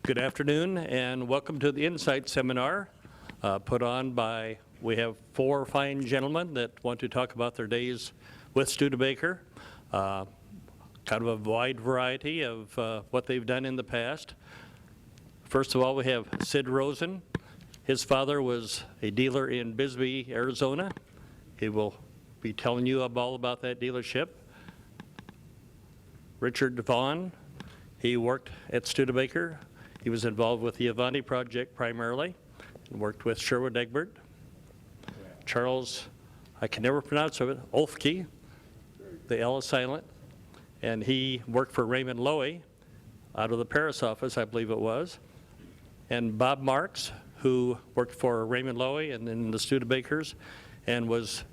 Good afternoon and welcome to the Insight Seminar put on by, we have four fine gentlemen that want to talk about their days with Studebaker. Kind of a wide variety of what they've done in the past. First of all, we have Sid Rosen. His father was a dealer in Bisbee, Arizona. He will be telling you all about that dealership. Richard Vaughn, he worked at Studebaker. He was involved with the Avanti project primarily and worked with Sherwood Egbert. Charles, I can never pronounce it, Oelfke, the L is silent, and he worked for Raymond Loewy out of the Paris office, I believe it was. And Bob Marcks, who worked for Raymond Loewy and then the Studebakers and was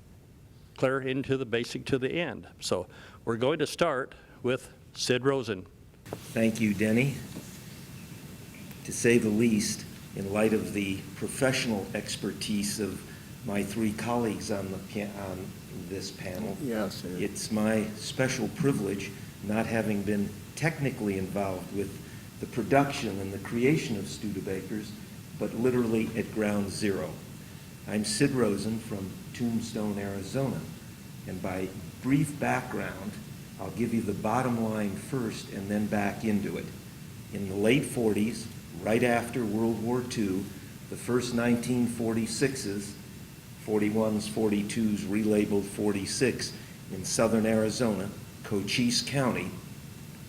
clear into the basic to the end. So we're going to start with Sid Rosen. Thank you, Denny. To say the least, in light of the professional expertise of my three colleagues on this panel, yes, it's my special privilege, not having been technically involved with the production and the creation of Studebakers, but literally at ground zero. I'm Sid Rosen from Tombstone, Arizona, and by brief background, I'll give you the bottom line first and then back into it. In the late 40s, right after World War II, the first 1946s, 41s, 42s, relabeled 46 in southern Arizona, Cochise County,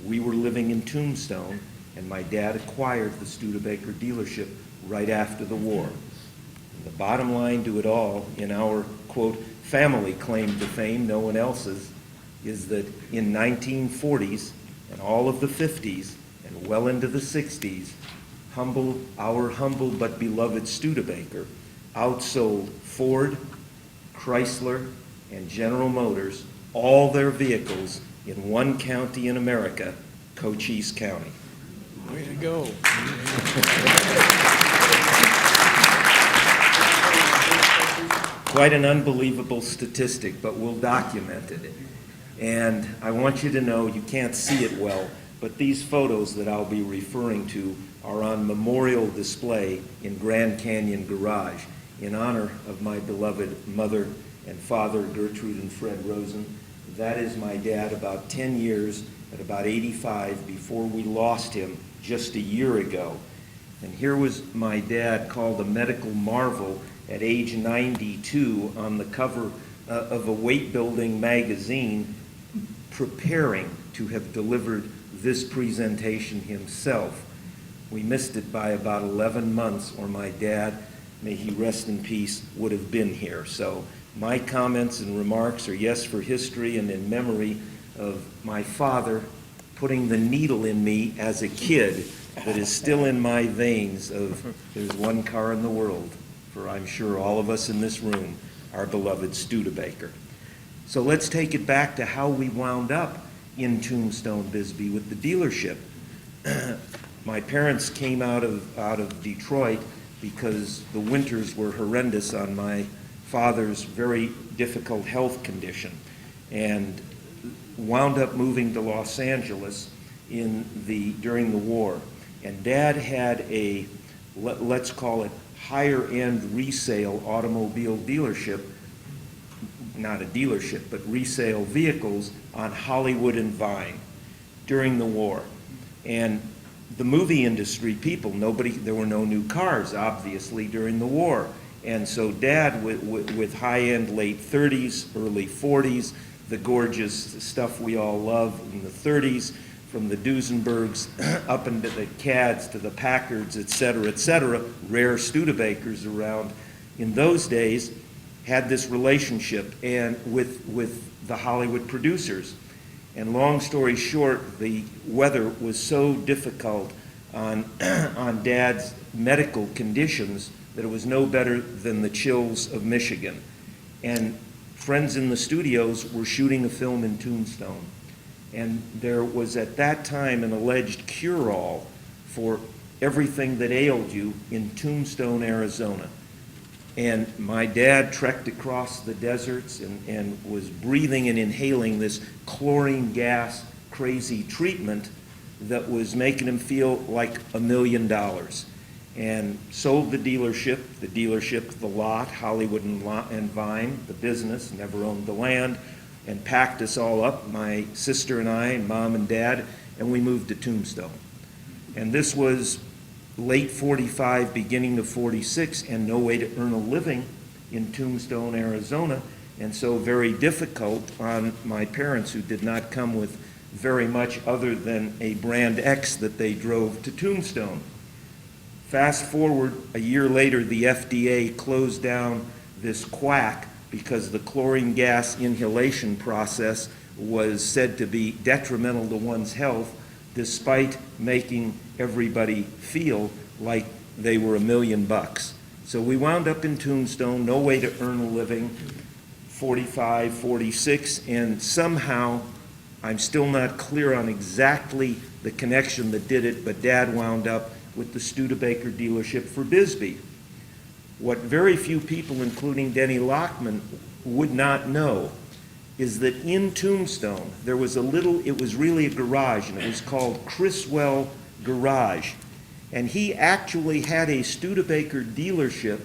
we were living in Tombstone, and my dad acquired the Studebaker dealership right after the war. And the bottom line to it all, in our, quote, family claim to fame, no one else's, is that in 1940s and all of the 50s and well into the 60s, our humble but beloved Studebaker outsold Ford, Chrysler, and General Motors all their vehicles in one county in America, Cochise County. Way to go. Quite an unbelievable statistic, but we'll document it. And I want you to know, you can't see it well, but these photos that I'll be referring to are on memorial display in Grand Canyon Garage in honor of my beloved mother and father, Gertrude and Fred Rosen. That is my dad about 10 years, at about 85, before we lost him just a year ago. And here was my dad, called a medical marvel at age 92, on the cover of a weight-building magazine, preparing to have delivered this presentation himself. We missed it by about 11 months, or my dad, may he rest in peace, would have been here. So my comments and remarks are yes for history and in memory of my father putting the needle in me as a kid that is still in my veins of there's one car in the world for, I'm sure, all of us in this room, our beloved Studebaker. So let's take it back to how we wound up in Tombstone, Bisbee with the dealership. My parents came out of Detroit because the winters were horrendous on my father's very difficult health condition, and wound up moving to Los Angeles during the war. And Dad had a, let's call it, higher-end resale automobile dealership, not a dealership, but resale vehicles on Hollywood and Vine during the war. And the movie industry people, there were no new cars, obviously, during the war. And so Dad, with high-end late 30s, early 40s, the gorgeous stuff we all love in the 30s, from the Duesenbergs up into the Cads to the Packards, et cetera, rare Studebakers around in those days, had this relationship and with the Hollywood producers. And long story short, the weather was so difficult on Dad's medical conditions that it was no better than the chills of Michigan. And friends in the studios were shooting a film in Tombstone. And there was at that time an alleged cure-all for everything that ailed you in Tombstone, Arizona. And my dad trekked across the deserts and was breathing and inhaling this chlorine gas crazy treatment that was making him feel like $1 million. And sold the dealership, the lot, Hollywood and Vine, the business, never owned the land, and packed us all up, my sister and I, and mom and dad, and we moved to Tombstone. And this was late 45, beginning of 46, and no way to earn a living in Tombstone, Arizona, and so very difficult on my parents, who did not come with very much other than a Brand X that they drove to Tombstone. Fast forward, a year later, the FDA closed down this quack because the chlorine gas inhalation process was said to be detrimental to one's health, despite making everybody feel like they were $1 million. So we wound up in Tombstone, no way to earn a living, 45, 46, and somehow, I'm still not clear on exactly the connection that did it, but Dad wound up with the Studebaker dealership for Bisbee. What very few people, including Denny Lockman, would not know is that in Tombstone, there was it was really a garage, and it was called Criswell Garage. And he actually had a Studebaker dealership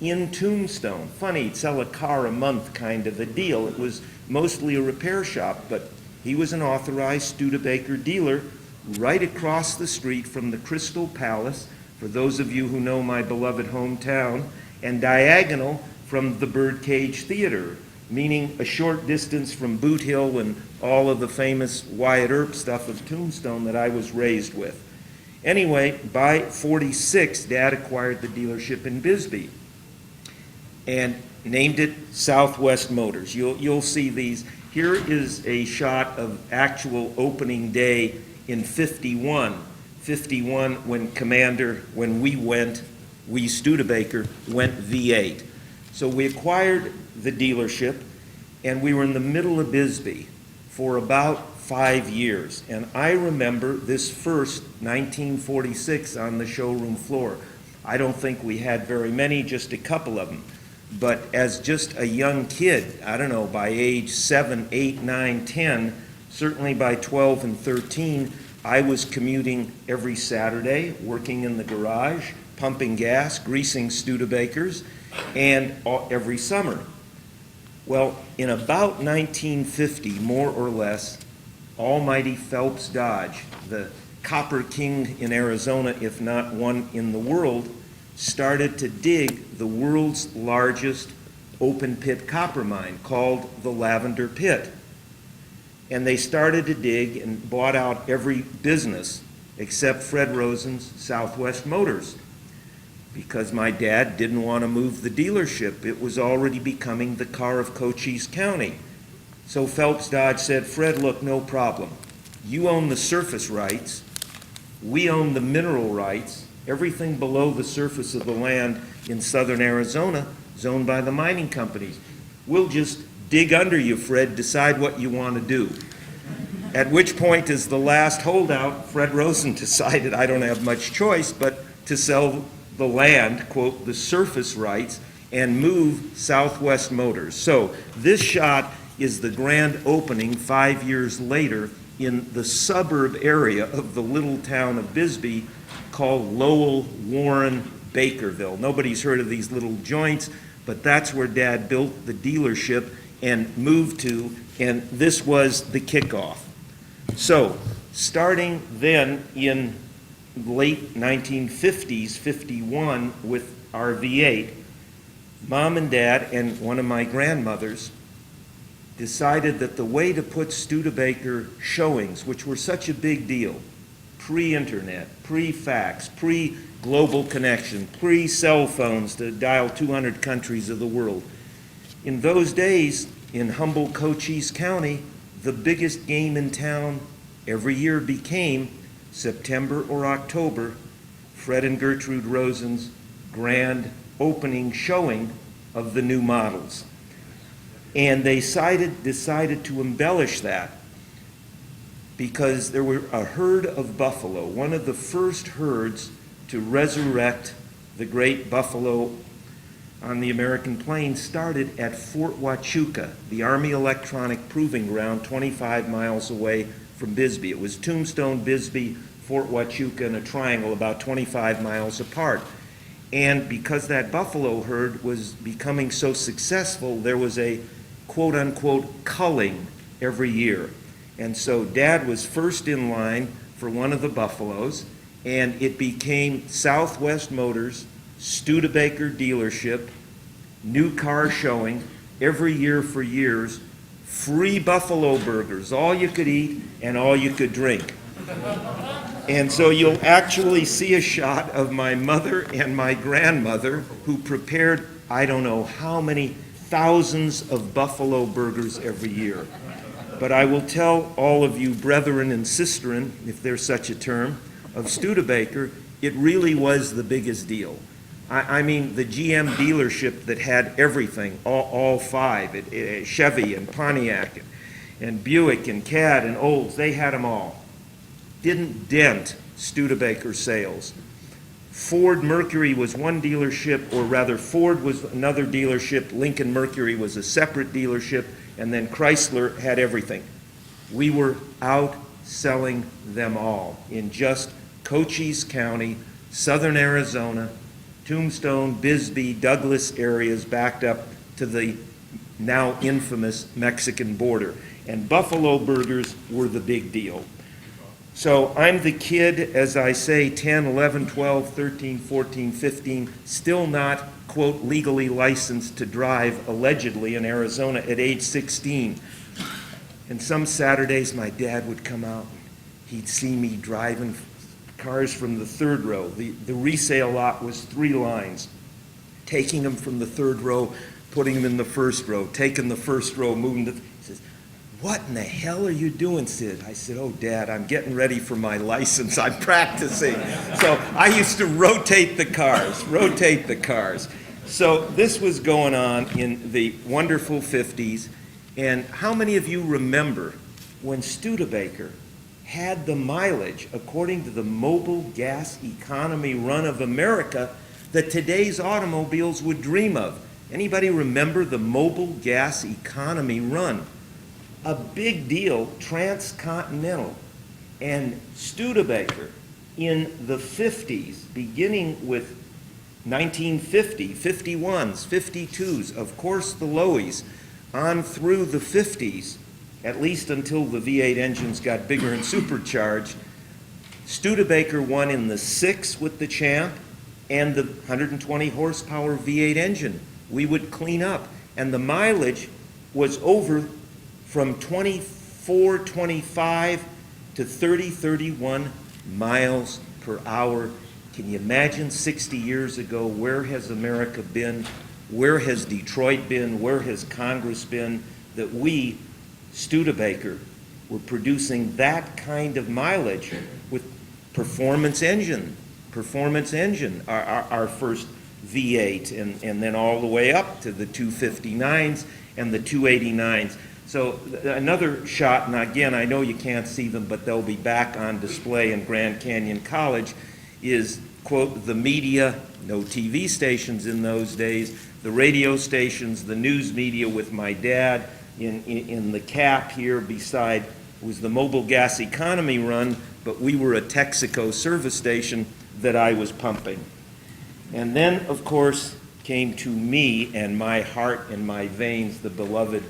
in Tombstone. Funny, he'd sell a car a month kind of a deal. It was mostly a repair shop, but he was an authorized Studebaker dealer right across the street from the Crystal Palace, for those of you who know my beloved hometown, and diagonal from the Birdcage Theater, meaning a short distance from Boot Hill and all of the famous Wyatt Earp stuff of Tombstone that I was raised with. Anyway, by 46, Dad acquired the dealership in Bisbee and named it Southwest Motors. You'll see these. Here is a shot of actual opening day in 51 when we Studebaker went V8. So we acquired the dealership, and we were in the middle of Bisbee for about 5 years. And I remember this first 1946 on the showroom floor. I don't think we had very many, just a couple of them. But as just a young kid, I don't know, by age 7, 8, 9, 10, certainly by 12 and 13, I was commuting every Saturday, working in the garage, pumping gas, greasing Studebakers, and every summer. Well, in about 1950, more or less, almighty Phelps Dodge, the copper king in Arizona, if not one in the world, started to dig the world's largest open pit copper mine called the Lavender Pit. And they started to dig and bought out every business except Fred Rosen's Southwest Motors, because my dad didn't want to move the dealership. It was already becoming the car of Cochise County. So Phelps Dodge said, Fred, look, no problem. You own the surface rights. We own the mineral rights. Everything below the surface of the land in southern Arizona is owned by the mining companies. We'll just dig under you, Fred, decide what you want to do. At which point, as the last holdout, Fred Rosen decided, I don't have much choice but to sell the land, quote, the surface rights, and move Southwest Motors. So this shot is the grand opening 5 years later in the suburb area of the little town of Bisbee called Lowell, Warren, Bakerville. Nobody's heard of these little joints, but that's where Dad built the dealership and moved to, and this was the kickoff. So, starting then in late 1950s, 51, with our V8, Mom and Dad and one of my grandmothers decided that the way to put Studebaker showings, which were such a big deal, pre-internet, pre-fax, pre-global connection, pre-cell phones to dial 200 countries of the world. In those days, in humble Cochise County, the biggest game in town every year became September or October, Fred and Gertrude Rosen's grand opening showing of the new models. And they decided to embellish that because there were a herd of buffalo, one of the first herds to resurrect the great buffalo on the American plains, started at Fort Huachuca, the Army Electronic Proving Ground 25 miles away from Bisbee. It was Tombstone, Bisbee, Fort Huachuca, and a triangle about 25 miles apart. And because that buffalo herd was becoming so successful, there was a quote-unquote culling every year. And so Dad was first in line for one of the buffaloes, and it became Southwest Motors, Studebaker dealership, new car showing, every year for years, free buffalo burgers, all you could eat and all you could drink. And so you'll actually see a shot of my mother and my grandmother who prepared, I don't know how many thousands of buffalo burgers every year. But I will tell all of you brethren and sisterin, if there's such a term, of Studebaker, it really was the biggest deal. I mean, the GM dealership that had everything, all five, Chevy and Pontiac and Buick and Cad and Olds, they had them all. Didn't dent Studebaker sales. Ford Mercury was one dealership, or rather Ford was another dealership, Lincoln Mercury was a separate dealership, and then Chrysler had everything. We were out selling them all in just Cochise County, southern Arizona, Tombstone, Bisbee, Douglas areas backed up to the now infamous Mexican border. And buffalo burgers were the big deal. So I'm the kid, as I say, 10, 11, 12, 13, 14, 15, still not, quote, legally licensed to drive, allegedly, in Arizona at age 16. And some Saturdays my dad would come out, he'd see me driving cars from the third row. The resale lot was 3 lines, taking them from the third row, putting them in the first row, taking the first row, moving to, he says, "What in the hell are you doing, Sid?" I said, "Oh, Dad, I'm getting ready for my license. I'm practicing." So I used to rotate the cars. So this was going on in the wonderful 50s. And how many of you remember when Studebaker had the mileage, according to the mobile gas economy run of America, that today's automobiles would dream of? Anybody remember the mobile gas economy run? A big deal, transcontinental. And Studebaker in the 50s, beginning with 1950, 51s, 52s, of course the Loeys, on through the 50s, at least until the V8 engines got bigger and supercharged, Studebaker won in the 6 with the Champ and the 120 horsepower V8 engine. We would clean up, and the mileage was over from 24, 25 to 30, 31 miles per hour. Can you imagine 60 years ago, where has America been? Where has Detroit been? Where has Congress been? That we, Studebaker, were producing that kind of mileage with performance engine, our first V8, and then all the way up to the 259s and the 289s. So another shot, and again, I know you can't see them, but they'll be back on display in Grand Canyon College, is, quote, the media, no TV stations in those days, the radio stations, the news media with my dad in the cap here beside was the mobile gas economy run, but we were a Texaco service station that I was pumping. And then, of course, came to me and my heart and my veins the beloved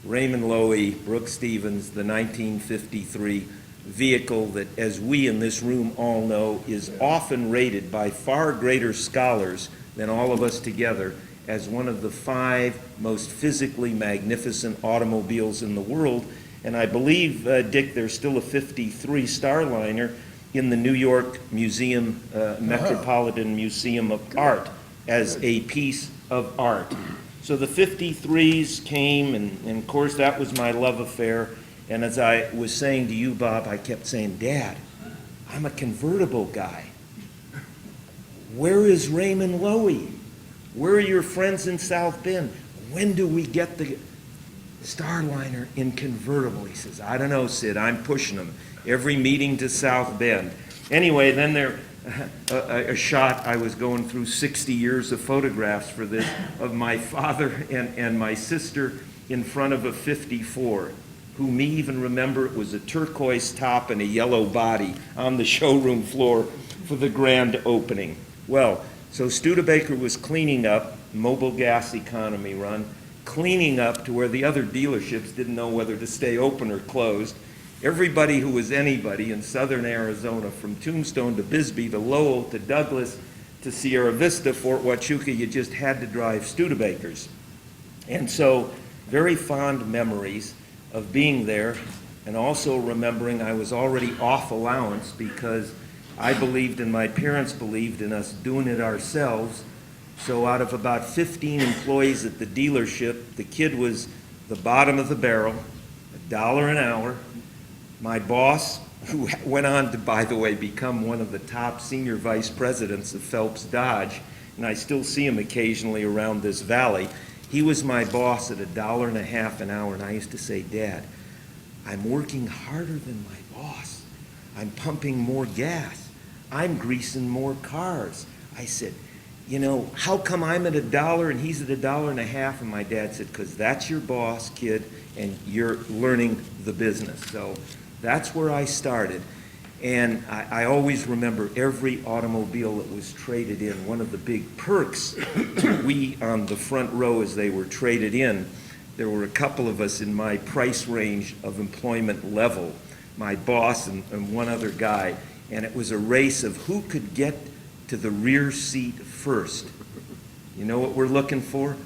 Raymond Loewy, Brooks Stevens, the 1953 vehicle that, as we in this room all know, is often rated by far greater scholars than all of us together as one of the 5 most physically magnificent automobiles in the world. And I believe, Dick, there's still a 53 Starliner in the New York Museum, Metropolitan Museum of Art, as a piece of art. So the 53s came, and of course that was my love affair. And as I was saying to you, Bob, I kept saying, "Dad, I'm a convertible guy. Where is Raymond Loewy? Where are your friends in South Bend? When do we get the Starliner in convertible?" He says, "I don't know, Sid, I'm pushing them. Every meeting to South Bend." Anyway, then there, a shot, I was going through 60 years of photographs for this, of my father and my sister in front of a 54. who may even remember it was a turquoise top and a yellow body on the showroom floor for the grand opening. Well, so Studebaker was cleaning up, mobile gas economy run, cleaning up to where the other dealerships didn't know whether to stay open or closed. Everybody who was anybody in southern Arizona, from Tombstone to Bisbee to Lowell to Douglas to Sierra Vista, Fort Huachuca, you just had to drive Studebakers. And so, very fond memories of being there, and also remembering I was already off allowance because I believed and my parents believed in us doing it ourselves. So out of about 15 employees at the dealership, the kid was the bottom of the barrel, $1 an hour. My boss, who went on to, by the way, become one of the top senior vice presidents of Phelps Dodge, and I still see him occasionally around this valley, he was my boss at $1.50 an hour, and I used to say, Dad, I'm working harder than my boss. I'm pumping more gas. I'm greasing more cars. I said, you know, how come I'm at $1 and he's at $1.50? And my dad said, because that's your boss, kid, and you're learning the business. So that's where I started. And I always remember every automobile that was traded in. One of the big perks to we on the front row as they were traded in, there were a couple of us in my price range of employment level, my boss and one other guy, and it was a race of who could get to the rear seat first. You know what we're looking for?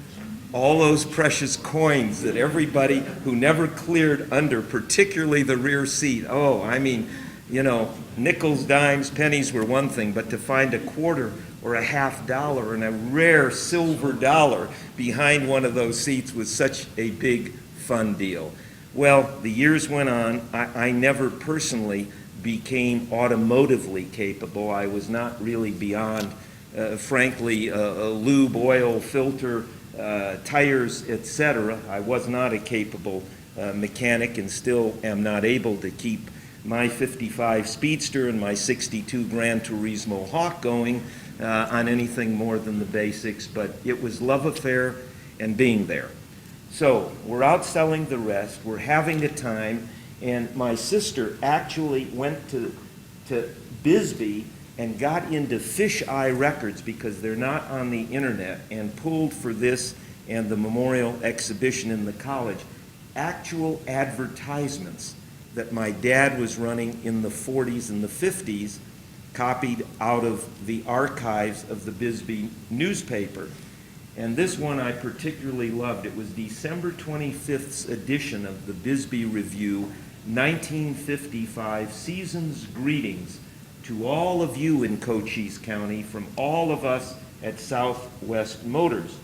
All those precious coins that everybody who never cleared under, particularly the rear seat. Oh, I mean, you know, nickels, dimes, pennies were one thing, but to find a quarter or a $50 and a rare silver dollar behind one of those seats was such a big fun deal. Well, the years went on. I never personally became automotively capable. I was not really beyond, frankly, lube, oil, filter, tires, etc. I was not a capable mechanic and still am not able to keep my 55 Speedster and my 62 Gran Turismo Hawk going on anything more than the basics, but it was love affair and being there. So we're out selling the rest, we're having a time, and my sister actually went to Bisbee and got into Fish Eye Records because they're not on the internet, and pulled for this and the memorial exhibition in the college actual advertisements that my dad was running in the 40s and the 50s, copied out of the archives of the Bisbee newspaper. And this one I particularly loved. It was December 25th edition of the Bisbee Review, 1955, Season's Greetings to all of you in Cochise County from all of us at Southwest Motors.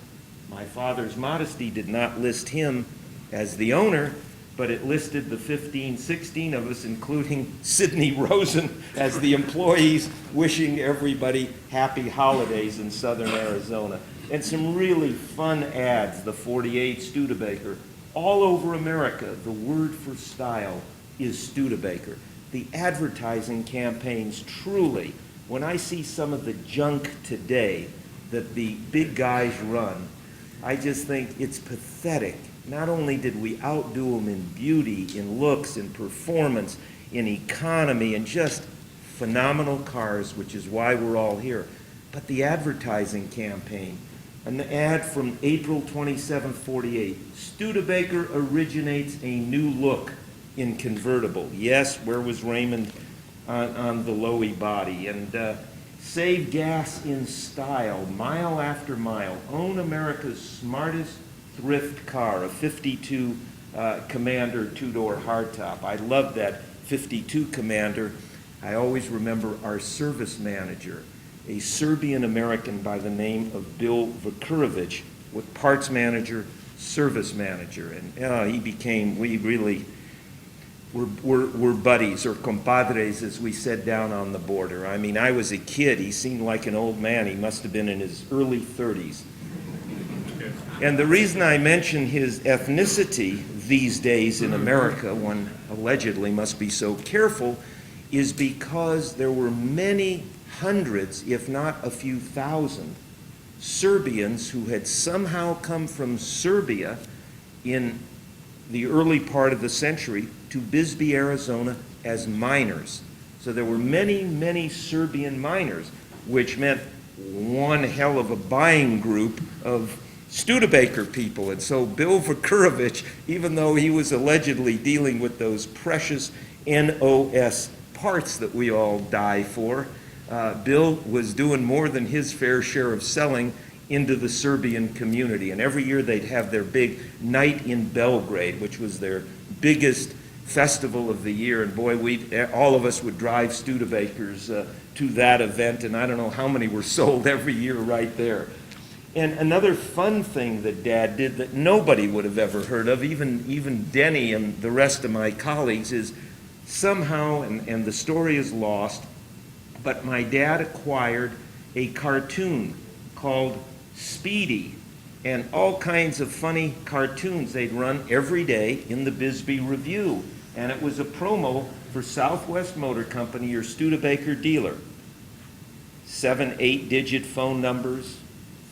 My father's modesty did not list him as the owner, but it listed the 15, 16 of us, including Sidney Rosen, as the employees, wishing everybody happy holidays in southern Arizona. And some really fun ads, the 48 Studebaker. All over America, the word for style is Studebaker. The advertising campaigns truly, when I see some of the junk today that the big guys run, I just think it's pathetic. Not only did we outdo them in beauty, in looks, in performance, in economy, and just phenomenal cars, which is why we're all here, but the advertising campaign, an ad from April 27, 48, Studebaker originates a new look in convertible. Yes, where was Raymond on the Lowy body? And save gas in style, mile after mile. Own America's smartest thrift car, a 52 Commander two-door hardtop. I love that 52 Commander. I always remember our service manager, a Serbian-American by the name of Bill Vukurovic, with parts manager, service manager. And he became, we really were buddies, or compadres, as we said down on the border. I mean, I was a kid. He seemed like an old man. He must have been in his early 30s. And the reason I mention his ethnicity these days in America, one allegedly must be so careful, is because there were many hundreds, if not a few thousand, Serbians who had somehow come from Serbia in the early part of the century to Bisbee, Arizona as miners. So there were many, many Serbian miners, which meant one hell of a buying group of Studebaker people. And so Bill Vakurovich, even though he was allegedly dealing with those precious NOS parts that we all die for, Bill was doing more than his fair share of selling into the Serbian community. And every year they'd have their big night in Belgrade, which was their biggest festival of the year. And boy, all of us would drive Studebakers to that event, and I don't know how many were sold every year right there. And another fun thing that Dad did that nobody would have ever heard of, even Denny and the rest of my colleagues, is somehow, and the story is lost, but my dad acquired a cartoon called Speedy, and all kinds of funny cartoons they'd run every day in the Bisbee Review. And it was a promo for Southwest Motor Company, your Studebaker dealer. 7, 8-digit phone numbers,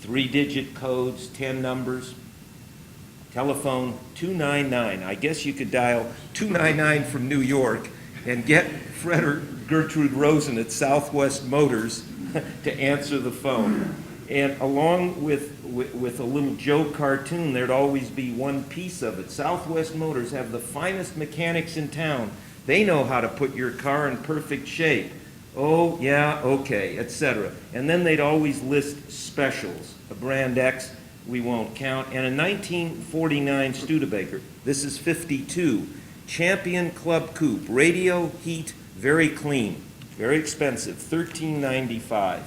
3-digit codes, 10 numbers. Telephone 299. I guess you could dial 299 from New York and get Fred or Gertrude Rosen at Southwest Motors to answer the phone. And along with a little joke cartoon, there'd always be one piece of it. Southwest Motors have the finest mechanics in town. They know how to put your car in perfect shape. Oh, yeah, okay, etc. And then they'd always list specials. A brand X, we won't count. And a 1949 Studebaker, this is 52, Champion Club Coupe, radio, heat, very clean, very expensive, $13.95.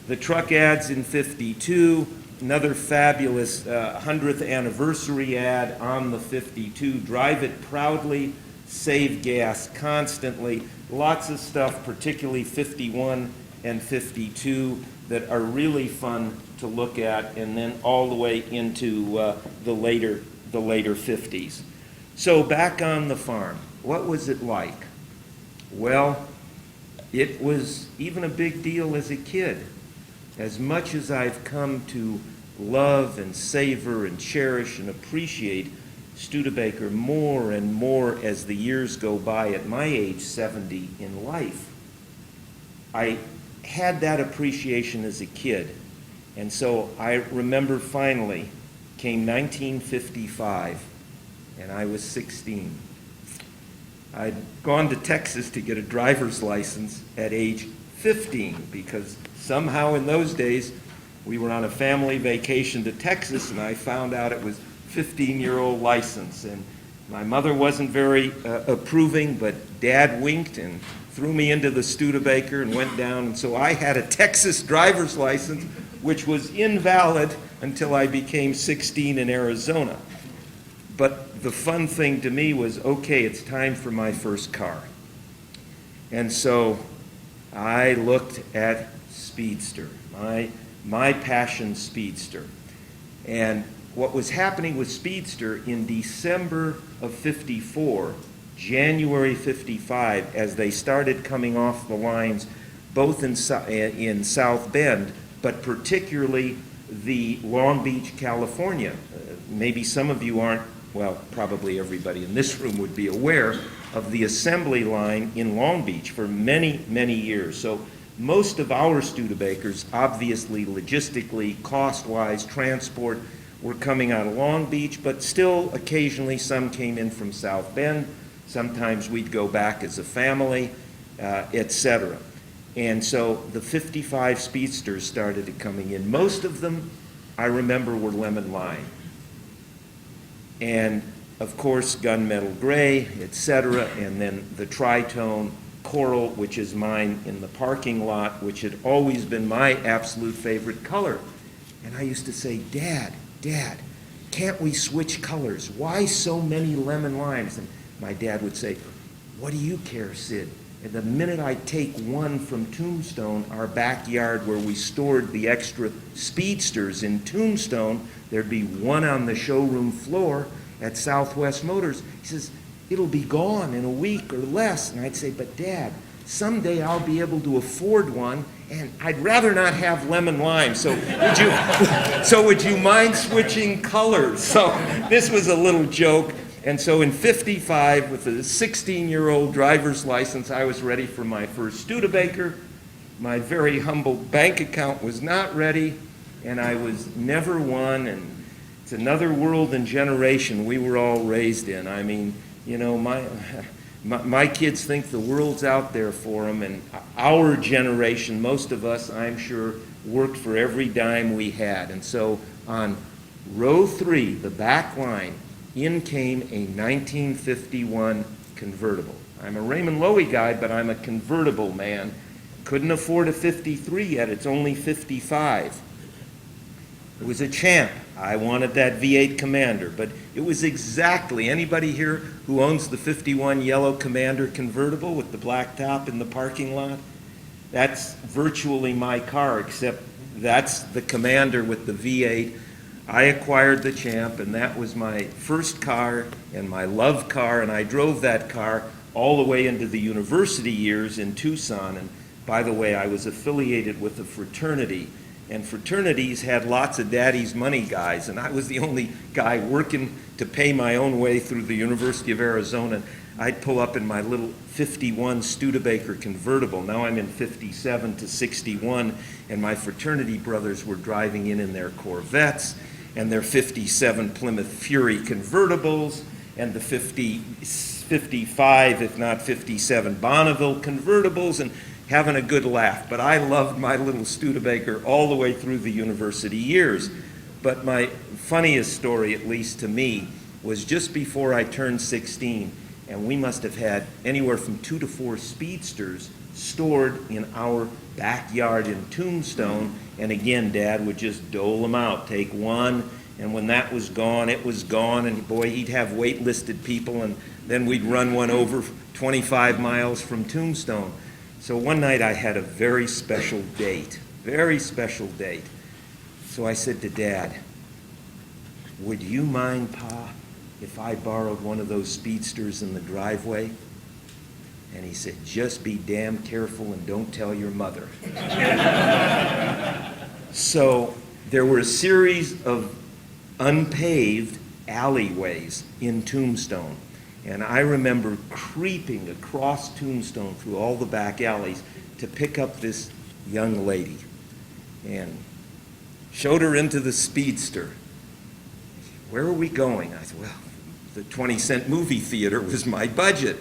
The truck ads in 52, another fabulous 100th anniversary ad on the 52, drive it proudly, save gas constantly, lots of stuff, particularly 51 and 52, that are really fun to look at, and then all the way into the later 50s. So back on the farm, what was it like? Well, it was even a big deal as a kid. As much as I've come to love and savor and cherish and appreciate Studebaker more and more as the years go by at my age, 70 in life, I had that appreciation as a kid. And so I remember finally came 1955, and I was 16. I'd gone to Texas to get a driver's license at age 15 because somehow in those days we were on a family vacation to Texas, and I found out it was 15-year-old license. And my mother wasn't very approving, but Dad winked and threw me into the Studebaker and went down. And so I had a Texas driver's license, which was invalid until I became 16 in Arizona. But the fun thing to me was, okay, it's time for my first car. And so I looked at Speedster, my passion Speedster. And what was happening with Speedster in December of 54, January 55, as they started coming off the lines both in South Bend, but particularly the Long Beach, California. Maybe some of you aren't, well, probably everybody in this room would be aware of the assembly line in Long Beach for many, many years. So most of our Studebakers, obviously logistically, cost-wise, transport, were coming out of Long Beach, but still occasionally some came in from South Bend. Sometimes we'd go back as a family, etc. And so the 55 Speedsters started coming in. Most of them, I remember, were lemon lime. And of course, gunmetal gray, etc., and then the tritone coral, which is mine in the parking lot, which had always been my absolute favorite color. And I used to say, Dad, can't we switch colors? Why so many lemon limes? And my dad would say, what do you care, Sid? And the minute I take one from Tombstone, our backyard where we stored the extra Speedsters in Tombstone, there'd be one on the showroom floor at Southwest Motors. He says, it'll be gone in a week or less. And I'd say, but Dad, someday I'll be able to afford one, and I'd rather not have lemon lime. So would you mind switching colors? So this was a little joke. And so in '55, with a 16-year-old driver's license, I was ready for my first Studebaker. My very humble bank account was not ready, and I was never one, and it's another world and generation we were all raised in. I mean, you know, my kids think the world's out there for them, and our generation, most of us, I'm sure, worked for every dime we had. And so on row 3, the back line, in came a 1951 convertible. I'm a Raymond Loewy guy, but I'm a convertible man. Couldn't afford a 53 yet, it's only 55. It was a Champ. I wanted that V8 Commander, but it was exactly, anybody here who owns the 51 yellow Commander convertible with the black top in the parking lot? That's virtually my car, except that's the Commander with the V8. I acquired the Champ, and that was my first car and my love car, and I drove that car all the way into the university years in Tucson. And by the way, I was affiliated with a fraternity, and fraternities had lots of daddy's money guys, and I was the only guy working to pay my own way through the University of Arizona. I'd pull up in my little 51 Studebaker convertible. Now I'm in 57 to 61, and my fraternity brothers were driving in their Corvettes and their 57 Plymouth Fury convertibles and the 55, if not 57, Bonneville convertibles, and having a good laugh. But I loved my little Studebaker all the way through the university years. But my funniest story, at least to me, was just before I turned 16, and we must have had anywhere from 2 to 4 speedsters stored in our backyard in Tombstone. And again, Dad would just dole them out. Take one, and when that was gone, it was gone. And boy, he'd have wait-listed people, and then we'd run one over 25 miles from Tombstone. So one night I had a very special date, So I said to Dad, would you mind, Pa, if I borrowed one of those speedsters in the driveway? And he said, just be damn careful and don't tell your mother. So there were a series of unpaved alleyways in Tombstone. And I remember creeping across Tombstone through all the back alleys to pick up this young lady and showed her into the speedster. Where are we going? I said, well, the 20-cent movie theater was my budget.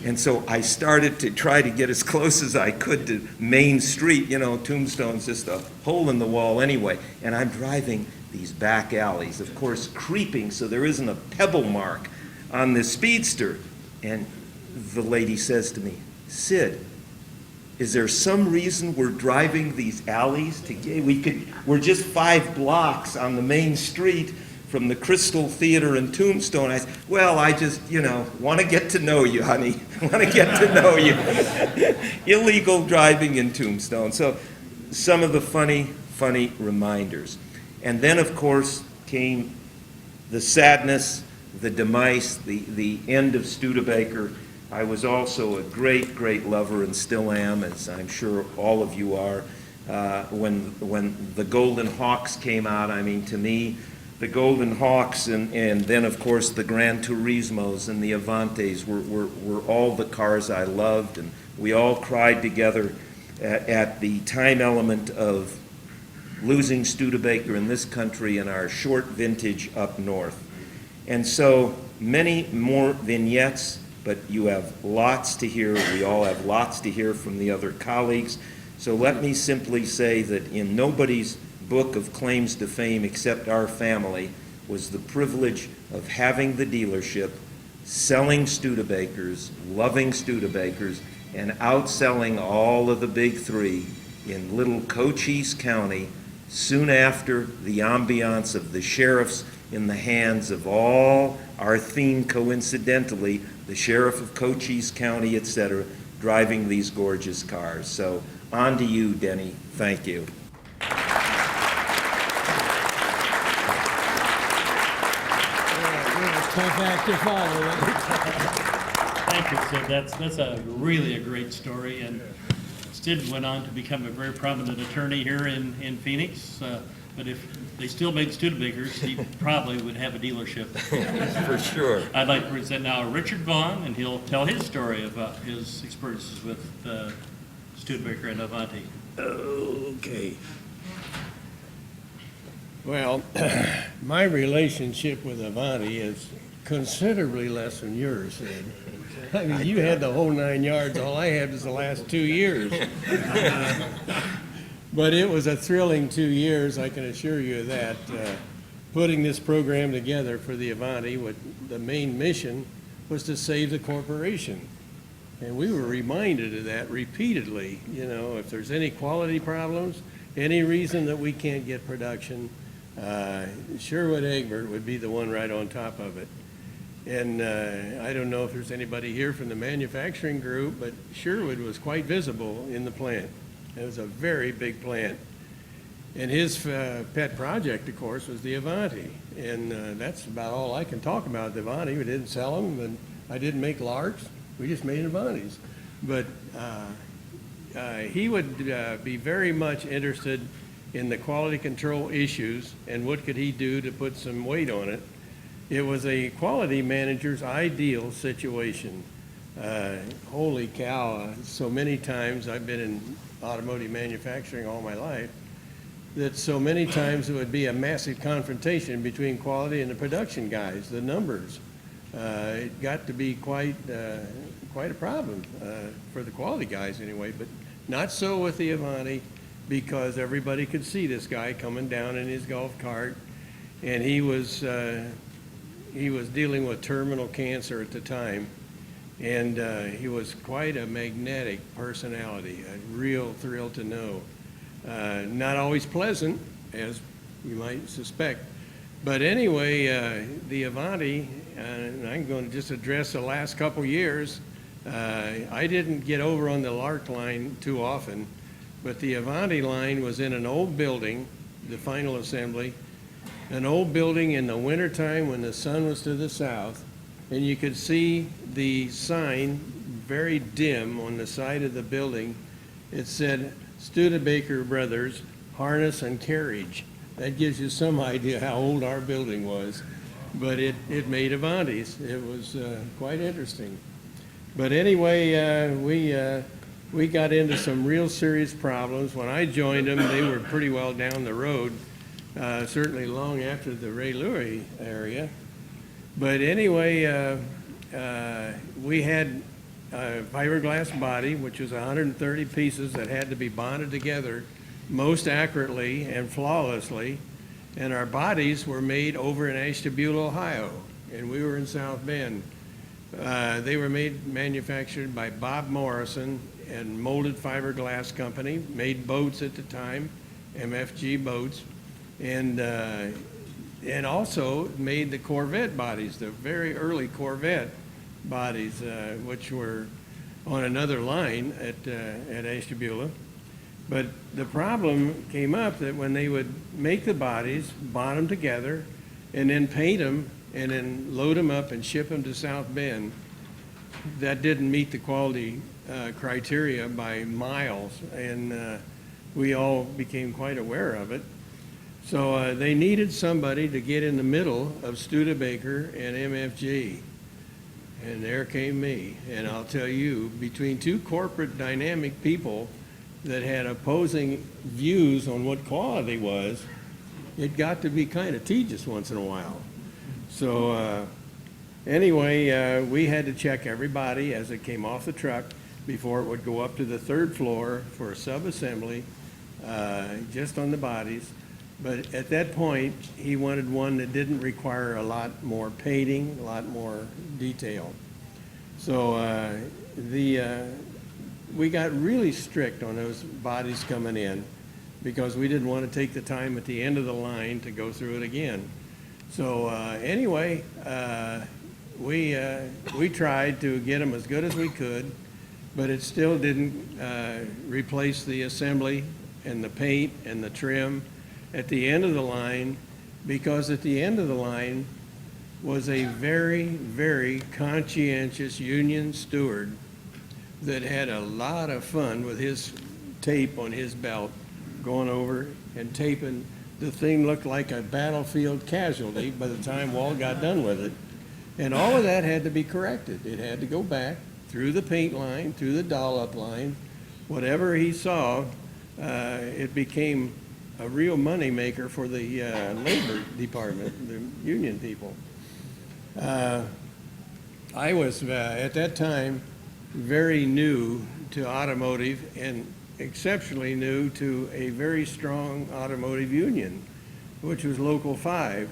And so I started to try to get as close as I could to Main Street. You know, Tombstone's just a hole in the wall anyway. And I'm driving these back alleys, of course, creeping so there isn't a pebble mark on this speedster. And the lady says to me, Sid, is there some reason we're driving these alleys? We're just 5 blocks on the main street from the Crystal Theater in Tombstone. I said, well, I just, want to get to know you, honey. Want to get to know you. Illegal driving in Tombstone. So some of the funny reminders. And then, of course, came the sadness, the demise, the end of Studebaker. I was also a great lover, and still am, as I'm sure all of you are. When the Golden Hawks came out, I mean, to me, the Golden Hawks and then, of course, the Gran Turismos and the Avantes were all the cars I loved, and we all cried together at the time element of losing Studebaker in this country and our short vintage up north. And so many more vignettes, but you have lots to hear. We all have lots to hear from the other colleagues. So let me simply say that in nobody's book of claims to fame except our family was the privilege of having the dealership, selling Studebakers, loving Studebakers, and outselling all of the big three in little Cochise County soon after the ambiance of the sheriffs in the hands of all our theme, coincidentally, the sheriff of Cochise County, etc., driving these gorgeous cars. So on to you, Denny. Thank you. Tough act to follow. Patrick said, that's a really a great story, and Sid went on to become a very prominent attorney here in Phoenix, but if they still made Studebakers, he probably would have a dealership. For sure. I'd like to present now Richard Vaughn, and he'll tell his story about his experiences with Studebaker and Avanti. Okay. Well, my relationship with Avanti is considerably less than yours, Sid. I mean, you had the whole 9 yards. All I had was the last 2 years. But it was a thrilling 2 years, I can assure you of that. Putting this program together for the Avanti, what the main mission was to save the corporation. And we were reminded of that repeatedly. You know, if there's any quality problems, any reason that we can't get production, Sherwood Egbert would be the one right on top of it. And I don't know if there's anybody here from the manufacturing group, but Sherwood was quite visible in the plant. It was a very big plant. And his pet project, of course, was the Avanti. And that's about all I can talk about the Avanti. We didn't sell them, and I didn't make Larks. We just made Avantis. But he would be very much interested in the quality control issues and what could he do to put some weight on it. It was a quality manager's ideal situation. Holy cow, so many times I've been in automotive manufacturing all my life, that so many times it would be a massive confrontation between quality and the production guys, the numbers. It got to be quite a problem for the quality guys anyway, but not so with the Avanti, because everybody could see this guy coming down in his golf cart, and he was dealing with terminal cancer at the time, and he was quite a magnetic personality, a real thrill to know. Not always pleasant, as you might suspect, but anyway, the Avanti, and I'm going to just address the last couple years. I didn't get over on the Lark line too often, but the Avanti line was in an old building, the final assembly, an old building in the wintertime when the sun was to the south, and you could see the sign very dim on the side of the building. It said Studebaker Brothers Harness and Carriage. That gives you some idea how old our building was, but it made Avantis. It was quite interesting. But anyway, we got into some real serious problems. When I joined them, they were pretty well down the road, certainly long after the Ray Louis area. But anyway, we had a fiberglass body, which was 130 pieces that had to be bonded together most accurately and flawlessly. And our bodies were made over in Ashtabula, Ohio, and we were in South Bend. They were manufactured by Bob Morrison and Molded Fiberglass Company, made boats at the time, MFG boats, and also made the Corvette bodies, the very early Corvette bodies, which were on another line at Ashtabula. But the problem came up that when they would make the bodies, bond them together, and then paint them, and then load them up and ship them to South Bend, that didn't meet the quality criteria by miles, and we all became quite aware of it. So they needed somebody to get in the middle of Studebaker and MFG. And there came me. And I'll tell you, between two corporate dynamic people that had opposing views on what quality was, it got to be kind of tedious once in a while. So anyway, we had to check everybody as it came off the truck before it would go up to the third floor for a sub-assembly, just on the bodies. But at that point, he wanted one that didn't require a lot more painting, a lot more detail. So we got really strict on those bodies coming in because we didn't want to take the time at the end of the line to go through it again. So anyway, we tried to get them as good as we could, but it still didn't replace the assembly and the paint and the trim at the end of the line, because at the end of the line, was a very, very conscientious union steward that had a lot of fun with his tape on his belt, going over and taping. The thing looked like a battlefield casualty by the time Walt got done with it. And all of that had to be corrected. It had to go back through the paint line, through the doll-up line. Whatever he saw, it became a real moneymaker for the labor department, the union people. I was, at that time, very new to automotive and exceptionally new to a very strong automotive union, which was Local 5.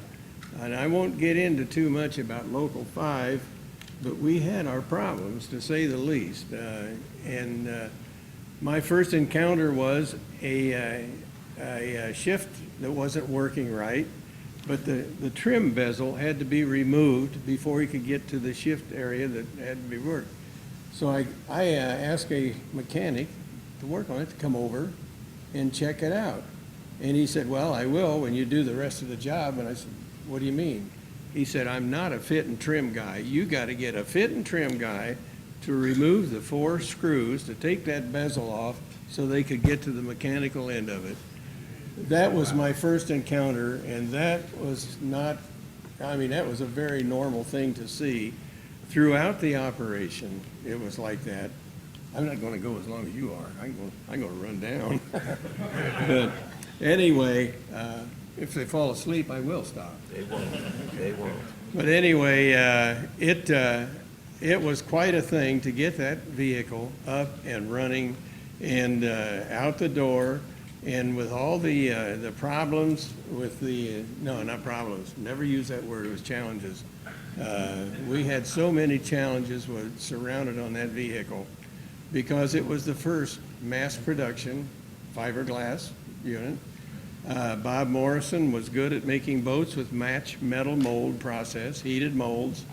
And I won't get into too much about Local 5, but we had our problems, to say the least. My first encounter was a shift that wasn't working right, but the trim bezel had to be removed before he could get to the shift area that had to be worked. So I asked a mechanic to work on it to come over and check it out. And he said, well, I will when you do the rest of the job. And I said, what do you mean? He said, I'm not a fit and trim guy. You got to get a fit and trim guy to remove the 4 screws to take that bezel off so they could get to the mechanical end of it. That was my first encounter, and that was not, I mean, that was a very normal thing to see. Throughout the operation, it was like that. I'm not going to go as long as you are. I'm going to run down. But anyway, if they fall asleep, I will stop. They won't. They won't. But anyway, it was quite a thing to get that vehicle up and running and out the door, and with all the problems with the, no, not problems, never use that word, it was challenges. We had so many challenges surrounded on that vehicle because it was the first mass production fiberglass unit. Bob Morrison was good at making boats with match metal mold process, heated molds.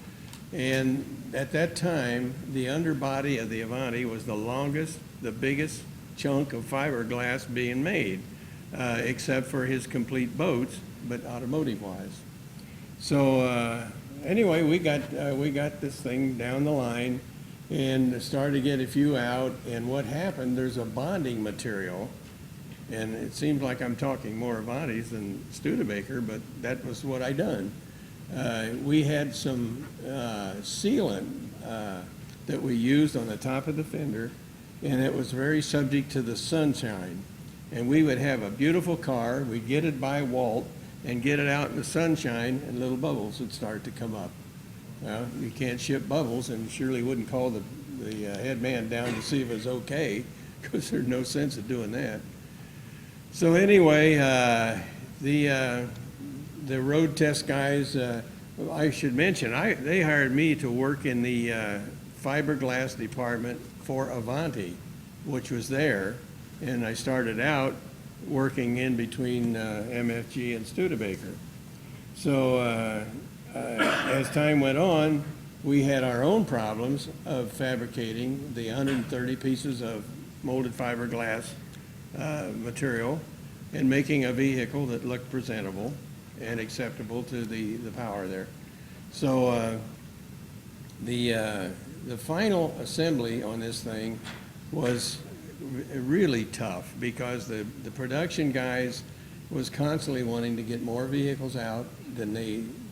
And at that time, the underbody of the Avanti was the longest, the biggest chunk of fiberglass being made, except for his complete boats, but automotive-wise. So anyway, we got this thing down the line and started to get a few out. And what happened, there's a bonding material, and it seems like I'm talking more Avantis than Studebaker, but that was what I done. We had some sealant that we used on the top of the fender, and it was very subject to the sunshine. And we would have a beautiful car, we'd get it by Walt, and get it out in the sunshine, and little bubbles would start to come up. Well, you can't ship bubbles, and surely wouldn't call the head man down to see if it was okay, because there's no sense of doing that. So anyway, the road test guys, I should mention, they hired me to work in the fiberglass department for Avanti, which was there, and I started out working in between MFG and Studebaker. So as time went on, we had our own problems of fabricating the 130 pieces of molded fiberglass material and making a vehicle that looked presentable and acceptable to the power there. So the final assembly on this thing was really tough because the production guys was constantly wanting to get more vehicles out than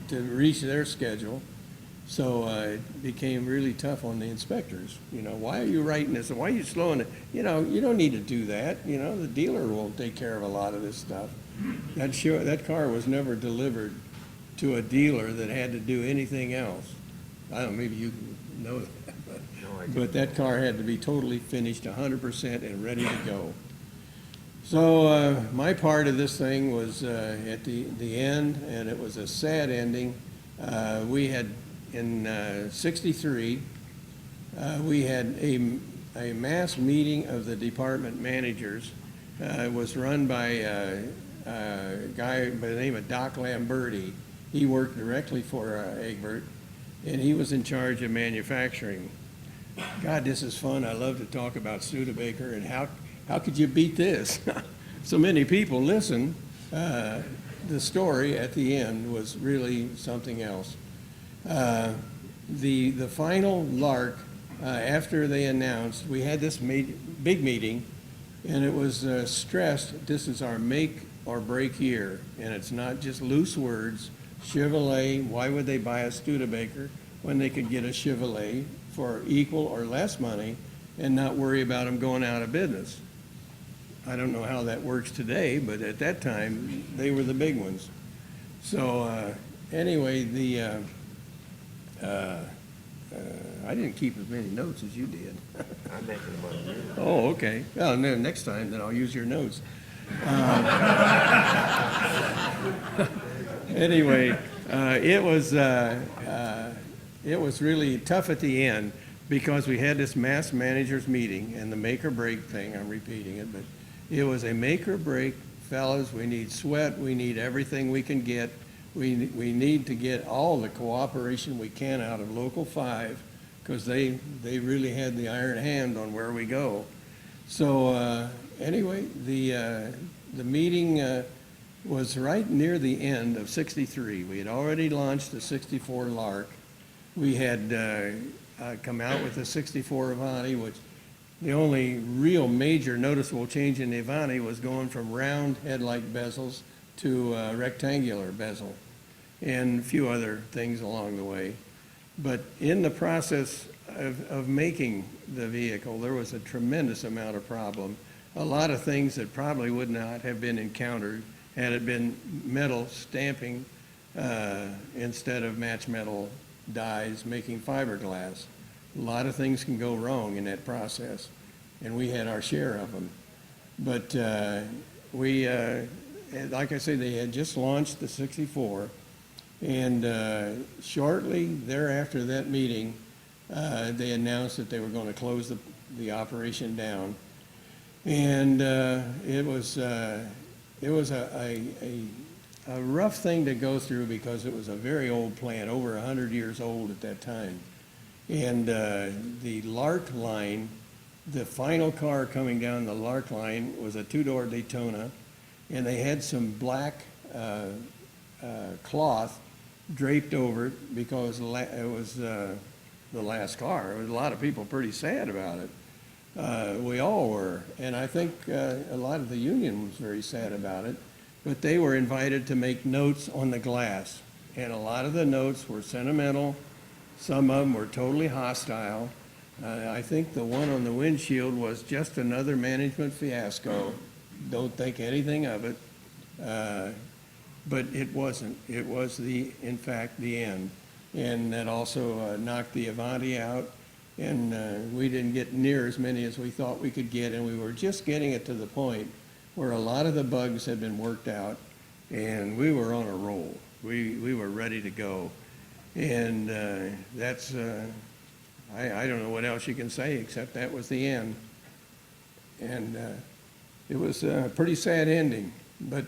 to reach their schedule. So it became really tough on the inspectors. You know, why are you writing this? Why are you slowing it? You know, you don't need to do that. You know, the dealer will take care of a lot of this stuff. That car was never delivered to a dealer that had to do anything else. I don't know, maybe you know that. But that car had to be totally finished 100% and ready to go. So my part of this thing was at the end, and it was a sad ending. We had, in '63, we had a mass meeting of the department managers. It was run by a guy by the name of Doc Lamberti. He worked directly for Egbert, and he was in charge of manufacturing. God, this is fun. I love to talk about Studebaker, and how could you beat this? So many people listen. The story at the end was really something else. The final lark, after they announced, we had this big meeting, and it was stressed, this is our make or break year, and it's not just loose words. Chevrolet, why would they buy a Studebaker when they could get a Chevrolet for equal or less money and not worry about them going out of business? I don't know how that works today, but at that time, they were the big ones. So anyway, I didn't keep as many notes as you did. I'm making them up. Oh, okay. Well, no, next time, then I'll use your notes. Anyway, it was really tough at the end because we had this mass managers meeting and the make or break thing, I'm repeating it, but it was a make or break, fellas. We need sweat, we need everything we can get. We need to get all the cooperation we can out of Local 5 because they really had the iron hand on where we go. So anyway, the meeting was right near the end of 63. We had already launched the 64 Lark. We had come out with the 64 Avanti, which the only real major noticeable change in the Avanti was going from round headlight bezels to rectangular bezel and a few other things along the way. But in the process of making the vehicle, there was a tremendous amount of problem. A lot of things that probably would not have been encountered had it been metal stamping instead of match metal dies making fiberglass. A lot of things can go wrong in that process, and we had our share of them. But like I say, they had just launched the 64, and shortly thereafter that meeting, they announced that they were going to close the operation down. And it was a rough thing to go through because it was a very old plant, over 100 years old at that time. And the Lark line, the final car coming down the Lark line was a two-door Daytona, and they had some black cloth draped over it because it was the last car. There was a lot of people pretty sad about it. We all were, and I think a lot of the union was very sad about it, but they were invited to make notes on the glass, and a lot of the notes were sentimental. Some of them were totally hostile. I think the one on the windshield was just another management fiasco. Don't think anything of it. But it wasn't. It was, in fact, the end. And that also knocked the Avanti out. And we didn't get near as many as we thought we could get. And we were just getting it to the point where a lot of the bugs had been worked out. And we were on a roll. We were ready to go. And that's, I don't know what else you can say except that was the end. And it was a pretty sad ending. But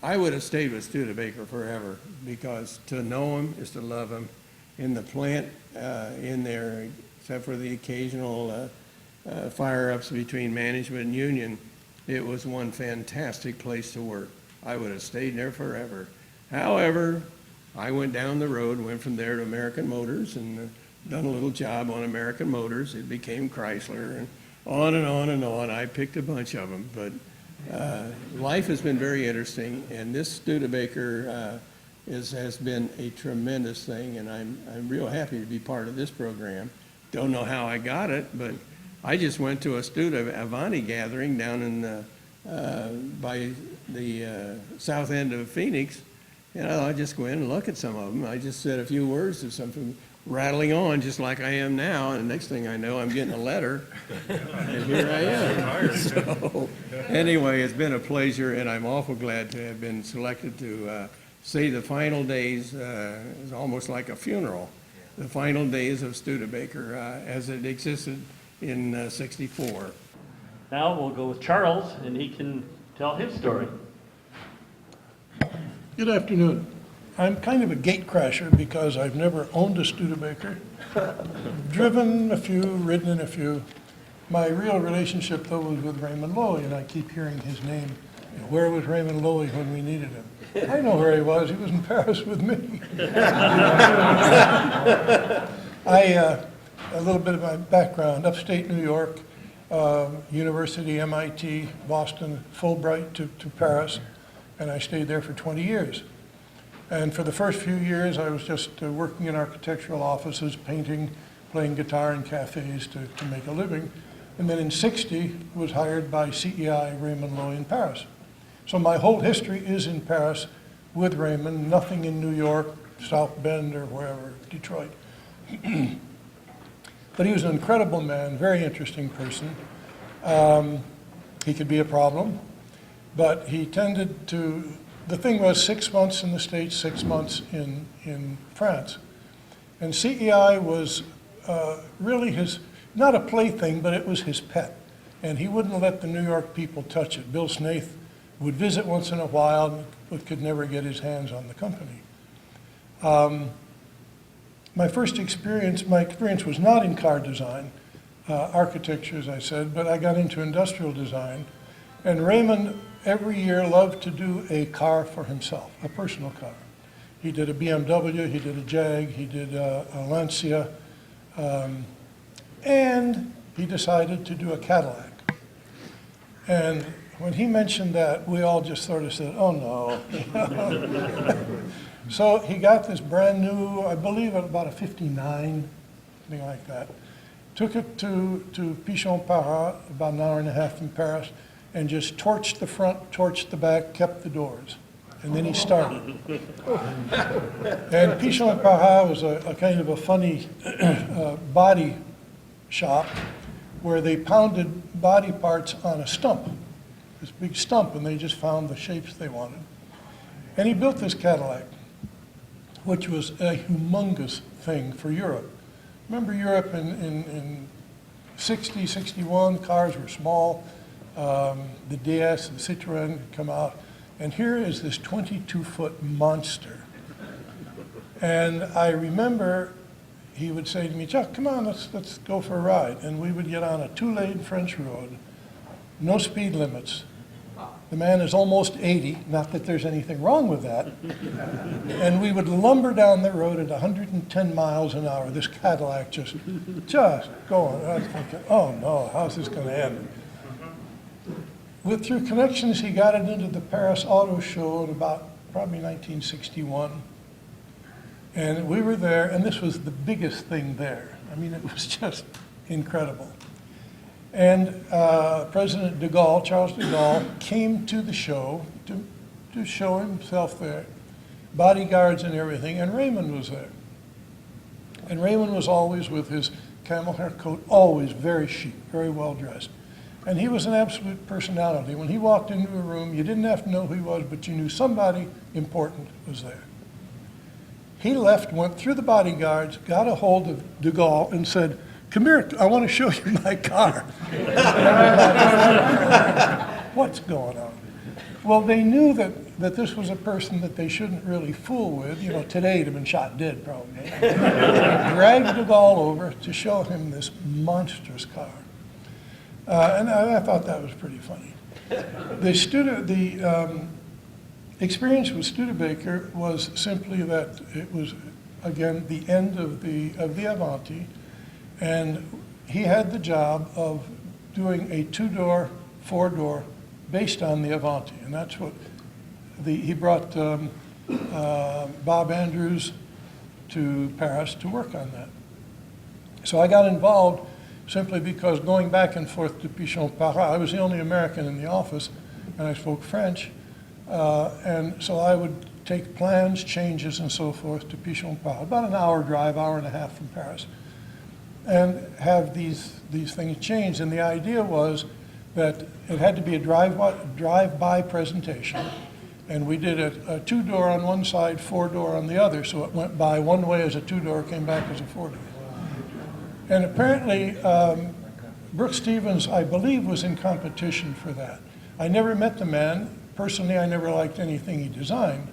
I would have stayed with Studebaker forever because to know him is to love him. In the plant in there, except for the occasional fire-ups between management and union, it was one fantastic place to work. I would have stayed there forever. However, I went down the road, went from there to American Motors, and done a little job on American Motors. It became Chrysler, and on and on and on. I picked a bunch of them, but life has been very interesting, and this Studebaker has been a tremendous thing, and I'm real happy to be part of this program. Don't know how I got it, but I just went to a Avanti gathering down in by the south end of Phoenix, and I just go in and look at some of them. I just said a few words to something, rattling on just like I am now, and the next thing I know, I'm getting a letter, and here I am. So anyway, it's been a pleasure, and I'm awful glad to have been selected to say the final days, is almost like a funeral, the final days of Studebaker as it existed in 64. Now we'll go with Charles, and he can tell his story. Good afternoon. I'm kind of a gate crasher because I've never owned a Studebaker. Driven a few, ridden in a few. My real relationship, though, was with Raymond Lowy, and I keep hearing his name Where was Raymond Loewy when we needed him? I know where he was. He was in Paris with me. A little bit of my background, upstate New York, University, MIT, Boston, Fulbright to Paris, and I stayed there for 20 years. And for the first few years, I was just working in architectural offices, painting, playing guitar in cafes to make a living. And then in '60, was hired by CEI Raymond Loewy in Paris. So my whole history is in Paris with Raymond, nothing in New York, South Bend, or wherever, Detroit. But he was an incredible man, very interesting person. He could be a problem, but he tended to, the thing was 6 months in the States, 6 months in France. And CEI was really his, not a plaything, but it was his pet. And he wouldn't let the New York people touch it. Bill Snaith would visit once in a while, but could never get his hands on the company. My experience was not in car design, architecture, as I said, but I got into industrial design. And Raymond, every year, loved to do a car for himself, a personal car. He did a BMW, he did a Jag, he did a Lancia, and he decided to do a Cadillac. And when he mentioned that, we all just sort of said, oh no. So he got this brand new, I believe about a 59, something like that. Took it to Pichon-Paras, about an hour and a half from Paris, and just torched the front, torched the back, kept the doors. And then he started. And Pichon-Paras was a kind of a funny body shop where they pounded body parts on a stump, this big stump, and they just found the shapes they wanted. And he built this Cadillac, which was a humongous thing for Europe. Remember Europe in 60, 61, cars were small. The DS, the Citroën had come out. And here is this 22-foot monster. And I remember he would say to me, Chuck, come on, let's go for a ride. And we would get on a 2-lane French road, no speed limits. The man is almost 80, not that there's anything wrong with that. And we would lumber down the road at 110 miles an hour, this Cadillac just going. I was thinking, oh no, how's this going to end? Through connections, he got it into the Paris Auto Show in about probably 1961. And we were there, and this was the biggest thing there. I mean, it was just incredible. And President de Gaulle, Charles de Gaulle, came to the show to show himself there, bodyguards and everything, and Raymond was there. And Raymond was always with his camel hair coat, always very chic, very well dressed. And he was an absolute personality. When he walked into a room, you didn't have to know who he was, but you knew somebody important was there. He left, went through the bodyguards, got a hold of de Gaulle and said, come here, I want to show you my car. What's going on? Well, they knew that this was a person that they shouldn't really fool with. You know, today he'd have been shot dead probably. Dragged de Gaulle over to show him this monstrous car. And I thought that was pretty funny. The experience with Studebaker was simply that it was, again, the end of the Avanti, and he had the job of doing a 2-door, 4-door based on the Avanti, and that's what he brought Bob Andrews to Paris to work on that. So I got involved simply because going back and forth to Pichon-Paras, I was the only American in the office, and I spoke French, and so I would take plans, changes, and so forth to Pichon-Paras, about an hour drive, hour and a half from Paris, and have these things changed. And the idea was that it had to be a drive-by presentation, and we did a 2-door on one side, 4-door on the other, so it went by one way as a 2-door, came back as a 4-door. And apparently, Brooks Stevens, I believe, was in competition for that. I never met the man. Personally, I never liked anything he designed,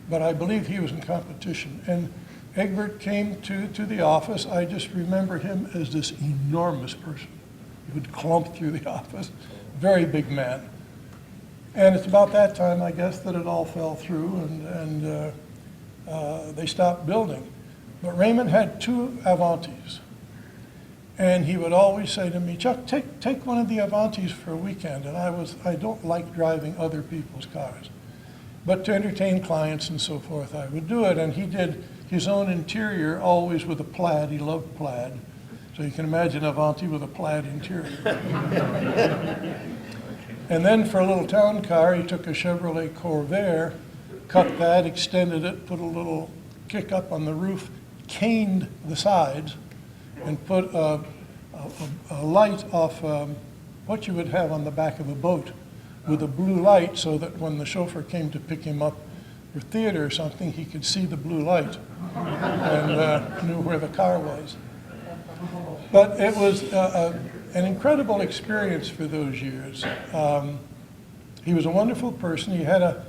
but I believe he was in competition. And Egbert came to the office. I just remember him as this enormous person. He would clump through the office, very big man. And it's about that time, I guess, that it all fell through and they stopped building. But Raymond had 2 Avantis. And he would always say to me, Chuck, take one of the Avantis for a weekend. And I don't like driving other people's cars. But to entertain clients and so forth, I would do it. And he did his own interior always with a plaid. He loved plaid. So you can imagine Avanti with a plaid interior. And then for a little town car, he took a Chevrolet Corvair, cut that, extended it, put a little kick up on the roof, caned the sides, and put a light off what you would have on the back of a boat with a blue light, so that when the chauffeur came to pick him up for theater or something, he could see the blue light and knew where the car was. But it was an incredible experience for those years. He was a wonderful person. He had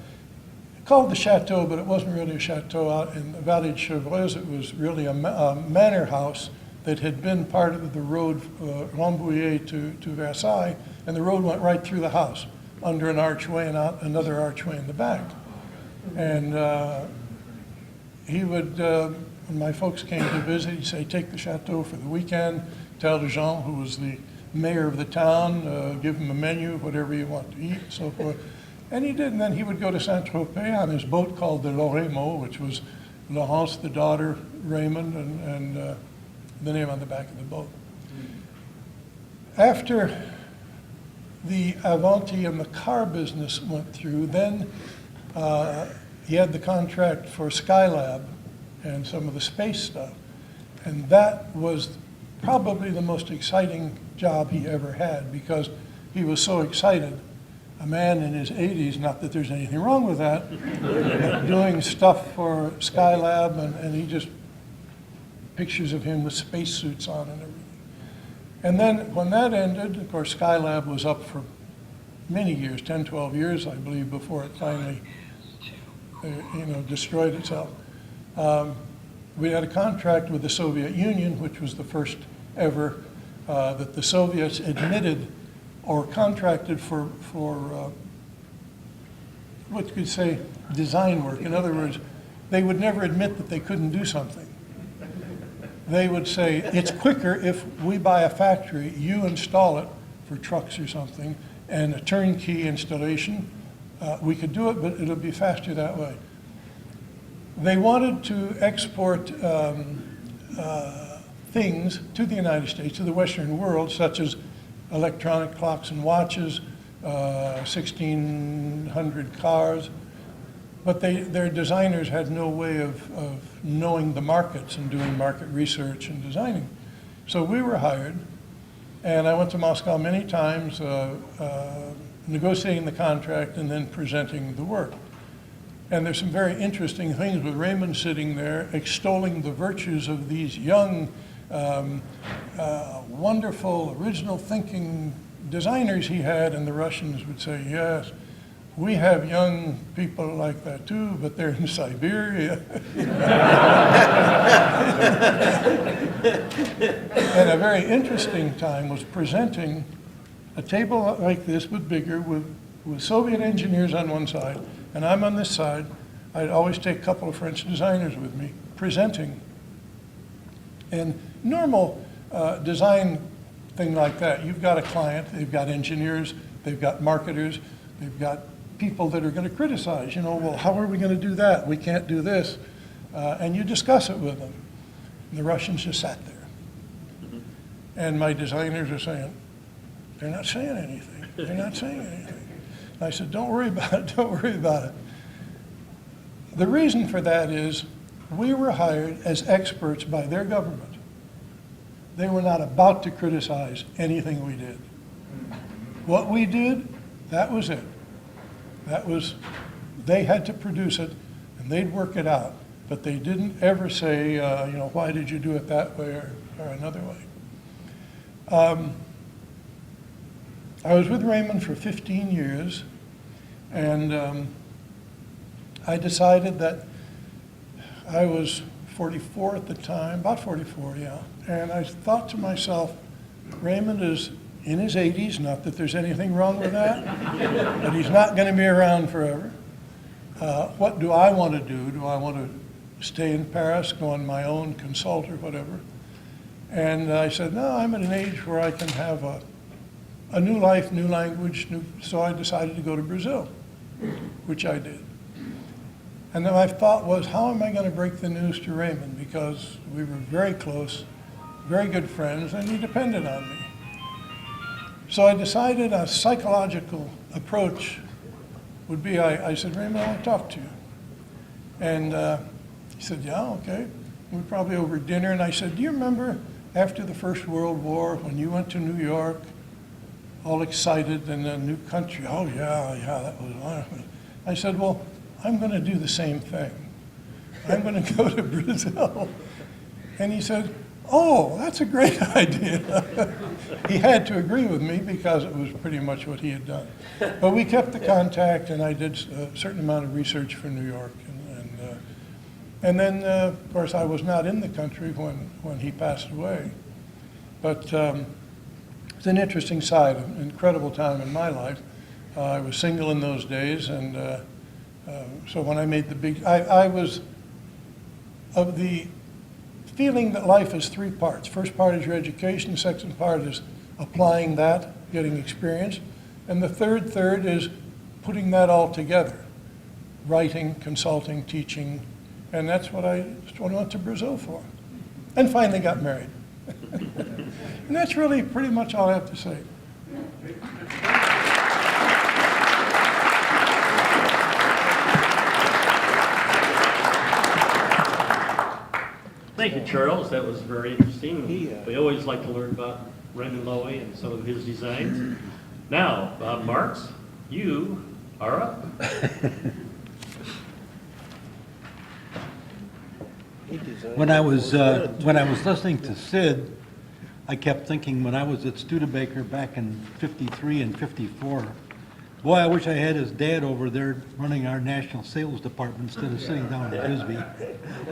called the chateau, but it wasn't really a chateau out in the Valley de Chevreuse. It was really a manor house that had been part of the road Rambouillet to Versailles, and the road went right through the house, under an archway and out another archway in the back. And he would, when my folks came to visit, he'd say, take the chateau for the weekend, tell Jean, who was the mayor of the town, give him a menu, whatever you want to eat, so forth. And he did, and then he would go to Saint-Tropez on his boat called the Loremo, which was Laurence, the daughter, Raymond, and the name on the back of the boat. After the Avanti and the car business went through, then he had the contract for Skylab and some of the space stuff. And that was probably the most exciting job he ever had, because he was so excited. A man in his 80s, not that there's anything wrong with that, but doing stuff for Skylab, and he just, pictures of him with spacesuits on and everything. And then when that ended, of course, Skylab was up for many years, 10, 12 years, I believe, before it finally, destroyed itself. We had a contract with the Soviet Union, which was the first ever that the Soviets admitted or contracted for what you could say, design work. In other words, they would never admit that they couldn't do something. They would say, it's quicker if we buy a factory, you install it for trucks or something, and a turnkey installation. We could do it, but it'll be faster that way. They wanted to export things to the United States, to the Western world, such as electronic clocks and watches, 1,600 cars. But their designers had no way of knowing the markets and doing market research and designing. So we were hired, and I went to Moscow many times, negotiating the contract and then presenting the work. And there's some very interesting things with Raymond sitting there extolling the virtues of these young, wonderful, original thinking designers he had, and the Russians would say, yes, we have young people like that too, but they're in Siberia. And a very interesting time was presenting a table like this, but bigger, with Soviet engineers on one side, and I'm on this side. I'd always take a couple of French designers with me, presenting. And normal design thing like that, you've got a client, they've got engineers, they've got marketers, they've got people that are going to criticize, well, how are we going to do that? We can't do this. And you discuss it with them. And the Russians just sat there. And my designers are saying, they're not saying anything. They're not saying anything. And I said, don't worry about it, don't worry about it. The reason for that is we were hired as experts by their government. They were not about to criticize anything we did. What we did, that was it. They had to produce it, and they'd work it out. But they didn't ever say, why did you do it that way or another way? I was with Raymond for 15 years, and I decided that I was 44 at the time, about 44, yeah. And I thought to myself, Raymond is in his 80s, not that there's anything wrong with that, but he's not going to be around forever. What do I want to do? Do I want to stay in Paris, go on my own, consult or whatever? And I said, no, I'm at an age where I can have a new life, new language, so I decided to go to Brazil, which I did. And then my thought was, how am I going to break the news to Raymond? Because we were very close, very good friends, and he depended on me. So I decided a psychological approach would be, I said, Raymond, I want to talk to you. And he said, yeah, okay. We were probably over dinner, and I said, do you remember after the First World War when you went to New York, all excited in a new country? Oh, yeah, that was wonderful. I said, well, I'm going to do the same thing. I'm going to go to Brazil. And he said, oh, that's a great idea. He had to agree with me because it was pretty much what he had done. But we kept the contact, and I did a certain amount of research for New York. And then, of course, I was not in the country when he passed away. But it's an interesting side, an incredible time in my life. I was single in those days, and so when I made the big, I was of the feeling that life is three parts. First part is your education, the second part is applying that, getting experience, and the third is putting that all together, writing, consulting, teaching, and that's what I went to Brazil for. And finally got married. And that's really pretty much all I have to say. Thank you, Charles. That was very interesting. We always like to learn about Raymond Loewy and some of his designs. Now, Bob Marks, you are up. When I was listening to Sid, I kept thinking when I was at Studebaker back in '53 and '54, boy, I wish I had his dad over there running our national sales department instead of sitting down at Bisbee.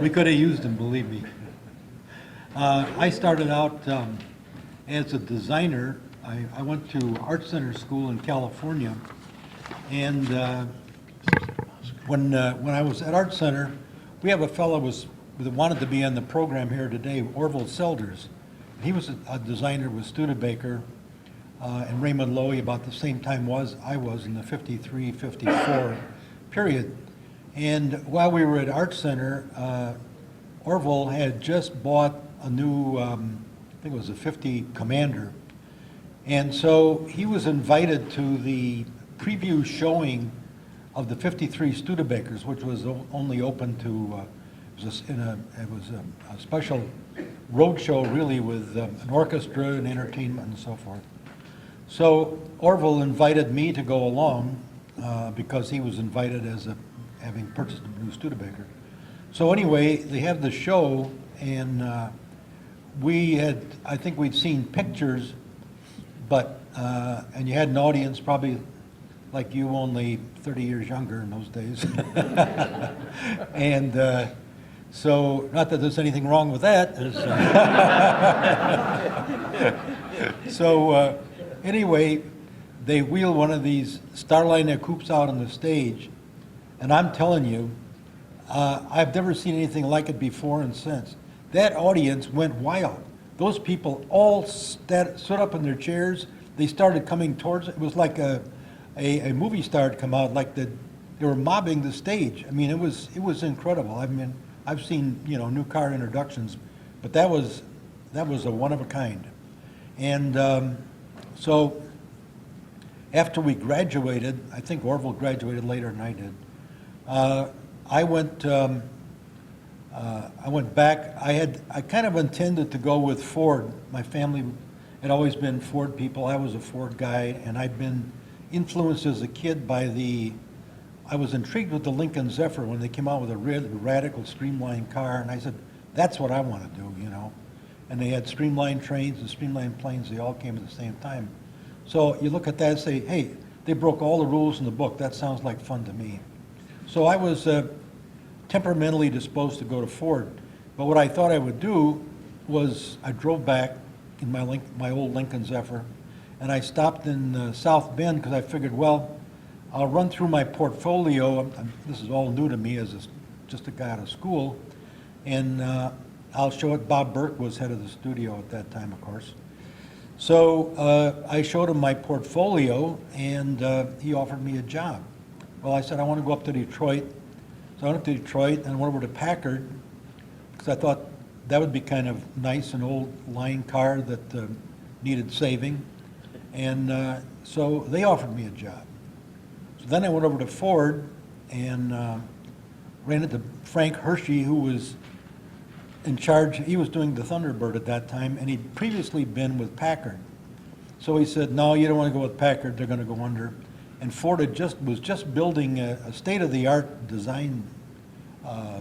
We could have used him, believe me. I started out as a designer. I went to Art Center School in California, and when I was at Art Center, we have a fellow that wanted to be on the program here today, Orville Selders. He was a designer with Studebaker and Raymond Loewy about the same time I was in the '53, '54 period. And while we were at Art Center, Orville had just bought a new, I think it was a 50 Commander. And so he was invited to the preview showing of the '53 Studebakers, which was only open to, it was a special road show really with an orchestra and entertainment and so forth. So Orville invited me to go along because he was invited as having purchased a new Studebaker. So anyway, they had the show, and I think we'd seen pictures, but, and you had an audience probably like you, only 30 years younger in those days. And so, not that there's anything wrong with that. So anyway, they wheel one of these Starliner coupes out on the stage, and I'm telling you, I've never seen anything like it before and since. That audience went wild. Those people all stood up in their chairs. They started coming towards it. It was like a movie star had come out, like they were mobbing the stage. I mean, it was incredible. I mean, I've seen, new car introductions, but that was a one of a kind. And so after we graduated, I think Orville graduated later than I did. I went back. I kind of intended to go with Ford. My family had always been Ford people. I was a Ford guy, and I'd been influenced as a kid by I was intrigued with the Lincoln Zephyr when they came out with a radical streamlined car, and I said, that's what I want to do, And they had streamlined trains and streamlined planes. They all came at the same time. So you look at that and say, hey, they broke all the rules in the book. That sounds like fun to me. So I was temperamentally disposed to go to Ford. But what I thought I would do was I drove back in my old Lincoln Zephyr, and I stopped in South Bend because I figured, well, I'll run through my portfolio. This is all new to me as just a guy out of school, and I'll show it. Bob Burke was head of the studio at that time, of course. So I showed him my portfolio, and he offered me a job. Well, I said, I want to go up to Detroit. So I went up to Detroit and went over to Packard because I thought that would be kind of nice, an old line car that needed saving. And so they offered me a job. So then I went over to Ford and ran into Frank Hershey, who was in charge. He was doing the Thunderbird at that time, and he'd previously been with Packard. So he said, no, you don't want to go with Packard, they're going to go under. And Ford was just building a state-of-the-art design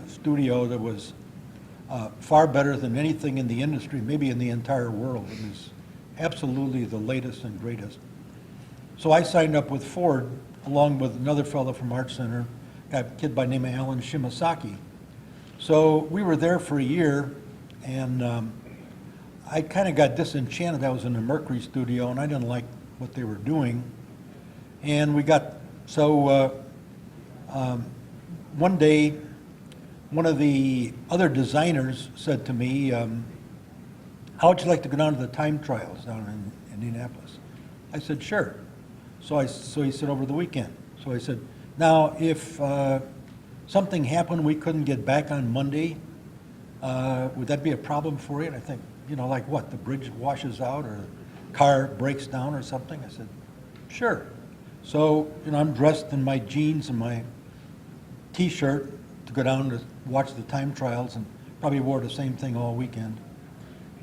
studio that was far better than anything in the industry, maybe in the entire world. It was absolutely the latest and greatest. So I signed up with Ford, along with another fellow from Art Center, a kid by the name of Alan Shimasaki. So we were there for a year, and I kind of got disenchanted. I was in the Mercury studio, and I didn't like what they were doing. And we got, so one day, one of the other designers said to me, how would you like to go down to the time trials down in Indianapolis? I said, sure. So he said, over the weekend. So I said, now, if something happened, we couldn't get back on Monday, would that be a problem for you? And I think, like what, the bridge washes out or the car breaks down or something? I said, sure. So, I'm dressed in my jeans and my T-shirt to go down to watch the time trials, and probably wore the same thing all weekend.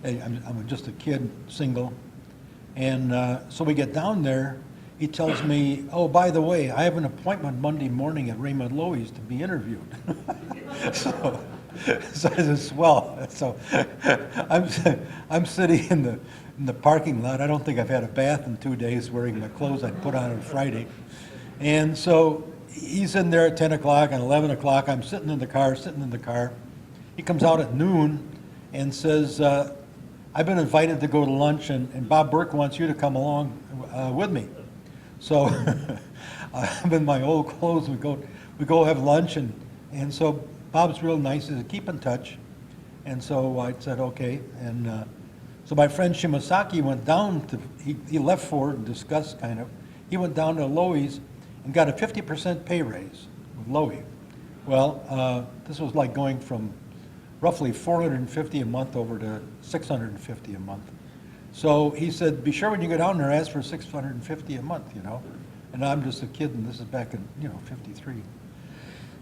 I'm just a kid, single. And so we get down there. He tells me, oh, by the way, I have an appointment Monday morning at Raymond Loewy's to be interviewed. so I said, swell. So I'm sitting in the parking lot. I don't think I've had a bath in 2 days, wearing my clothes I'd put on Friday. And so he's in there at 10 o'clock and 11 o'clock. I'm sitting in the car. He comes out at noon and says, I've been invited to go to lunch, and Bob Burke wants you to come along with me. So I'm in my old clothes. We go have lunch, and so Bob's real nice. He said, keep in touch. And so I said, okay. And so my friend Shimasaki went down to, he left Ford and discussed kind of. He went down to Loewy's and got a 50% pay raise with Loewy. Well, this was like going from roughly $450 a month over to $650 a month. So he said, be sure when you go down there, ask for $650 a month, And I'm just a kid, and this is back in, 53.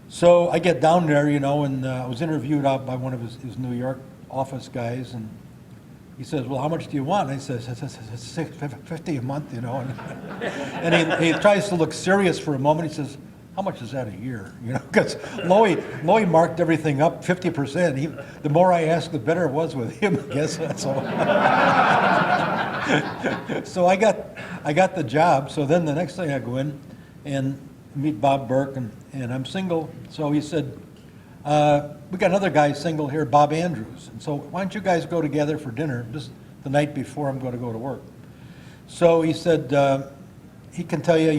So I get down there, and I was interviewed out by one of his New York office guys, and he says, well, how much do you want? And I says, $650 a month, And he tries to look serious for a moment. He says, how much is that a year? Because Loewy marked everything up 50%. The more I asked, the better it was with him, I guess. So I got the job. So then the next day I go in and meet Bob Burke, and I'm single. So he said, we got another guy single here, Bob Andrews. And so why don't you guys go together for dinner just the night before I'm going to go to work? So he said, he can tell you,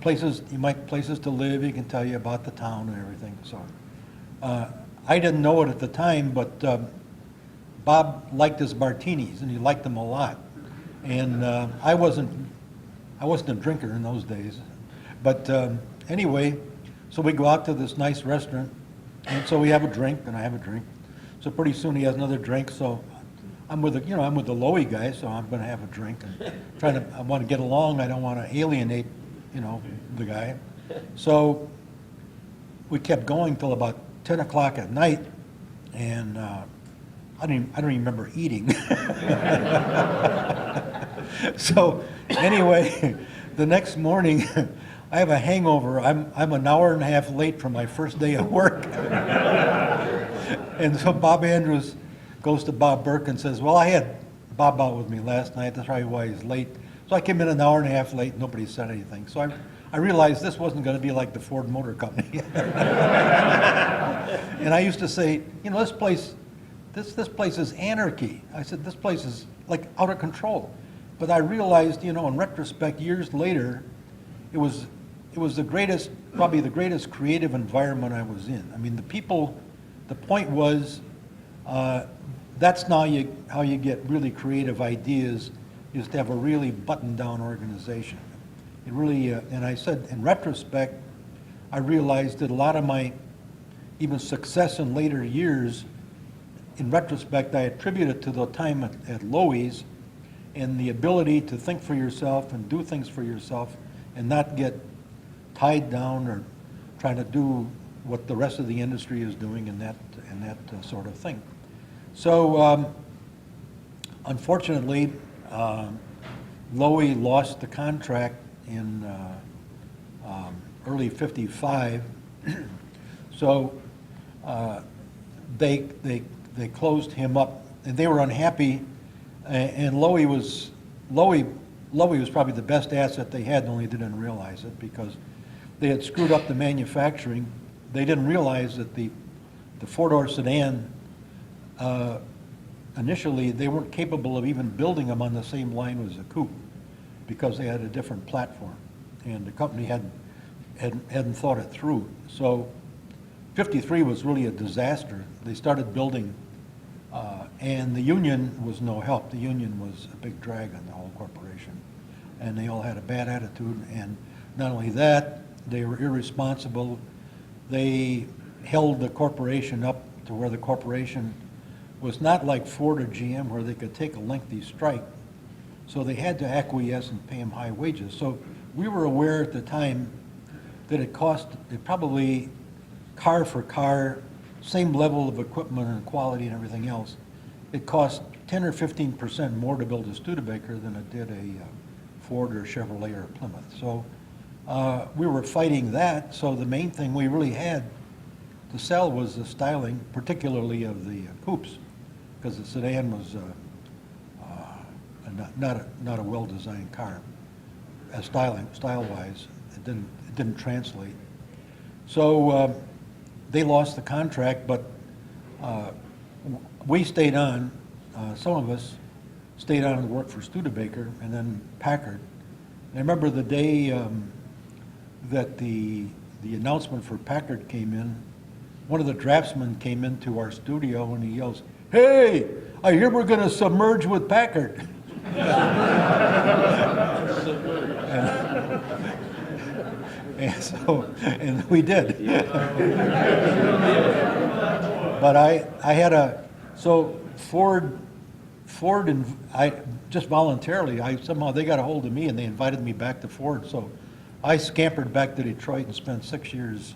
places to live. He can tell you about the town and everything. So I didn't know it at the time, but Bob liked his martinis, and he liked them a lot. And I wasn't a drinker in those days. But anyway, so we go out to this nice restaurant, and so we have a drink, and I have a drink. So pretty soon he has another drink. So I'm with the Loewy guy, so I'm going to have a drink and I want to get along. I don't want to alienate, the guy. So we kept going till about 10 o'clock at night, and I don't even remember eating. So anyway, the next morning, I have a hangover. I'm an hour and a half late for my first day of work. And so Bob Andrews goes to Bob Burke and says, well, I had Bob out with me last night. That's probably why he's late. So I came in an hour and a half late. Nobody said anything. So I realized this wasn't going to be like the Ford Motor Company. And I used to say, this place is anarchy. I said, this place is like out of control. but I realized, you know, in retrospect, years later, it was the greatest, probably the greatest creative environment I was in. I mean, the people, the point was, that's now how you get really creative ideas, is to have a really buttoned-down organization. It really, and I said, in retrospect, I realized that a lot of my even success in later years, in retrospect, I attribute it to the time at Loewy's and the ability to think for yourself and do things for yourself and not get tied down or trying to do what the rest of the industry is doing and that sort of thing. So unfortunately, Loewy lost the contract in early '55. So they closed him up, and they were unhappy. And Loewy was probably the best asset they had, only didn't realize it because they had screwed up the manufacturing. They didn't realize that the four-door sedan, initially, they weren't capable of even building them on the same line as the coupe because they had a different platform, and the company hadn't thought it through. So '53 was really a disaster. They started building, and the union was no help. The union was a big drag on the whole corporation, and they all had a bad attitude. And not only that, they were irresponsible. They held the corporation up to where the corporation was not like Ford or GM where they could take a lengthy strike. So they had to acquiesce and pay them high wages. So we were aware at the time that it probably car for car, same level of equipment and quality and everything else, it cost 10 or 15% more to build a Studebaker than it did a Ford or Chevrolet or Plymouth. So we were fighting that. So the main thing we really had to sell was the styling, particularly of the coupes, because the sedan was not a well-designed car. As style-wise, it didn't translate. So they lost the contract, but we stayed on. Some of us stayed on and worked for Studebaker and then Packard. And I remember the day that the announcement for Packard came in. One of the draftsmen came into our studio and he yells, "Hey, I hear we're going to submerge with Packard." And we did. But so Ford and I just voluntarily, somehow they got a hold of me and they invited me back to Ford. So I scampered back to Detroit and spent 6 years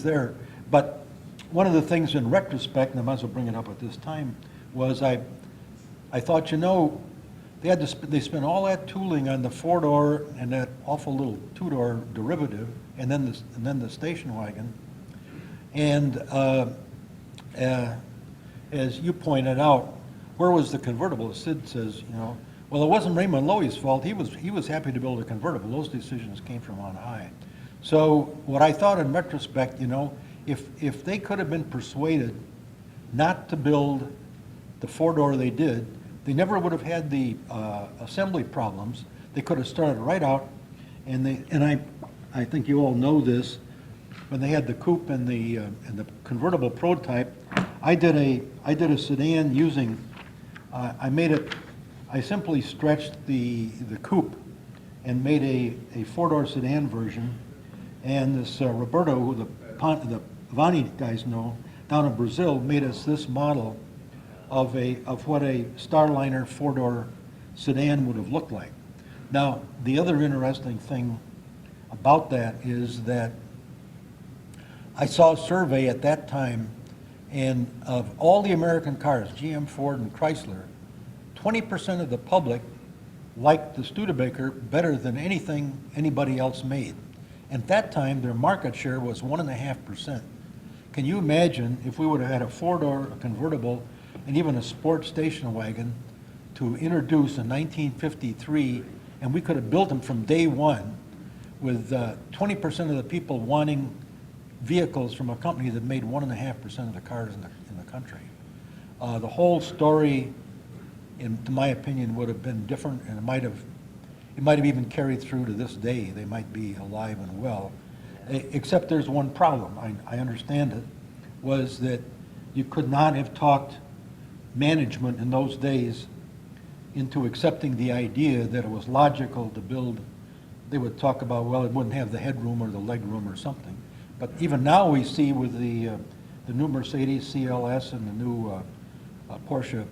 there. But one of the things in retrospect, and I might as well bring it up at this time, was I thought, you know, they spent all that tooling on the four-door and that awful little two-door derivative, and then the station wagon. And as you pointed out, where was the convertible? Sid says, you know, well, it wasn't Raymond Loewy's fault. He was happy to build a convertible. Those decisions came from on high. So what I thought in retrospect, you know, if they could have been persuaded not to build the four-door they did, they never would have had the assembly problems. They could have started right out, and I think you all know this. When they had the coupe and the convertible prototype, I did a sedan using. I simply stretched the coupe and made a four-door sedan version. And this Roberto, who the Vaughn guys know, down in Brazil, made us this model of what a Starliner four-door sedan would have looked like. Now, the other interesting thing about that is that I saw a survey at that time, and of all the American cars, GM, Ford, and Chrysler, 20% of the public liked the Studebaker better than anything anybody else made. At that time, their market share was 1.5%. Can you imagine if we would have had a four-door, a convertible, and even a sport station wagon to introduce in 1953, and we could have built them from day one with 20% of the people wanting vehicles from a company that made 1.5% of the cars in the country. The whole story to my opinion, would have been different, and it might have even carried through to this day. They might be alive and well, except there's one problem. I understand it, was that you could not have talked management in those days into accepting the idea that it was logical to build. They would talk about, well, it wouldn't have the headroom or the legroom or something. But even now we see with the new Mercedes CLS and the new Porsche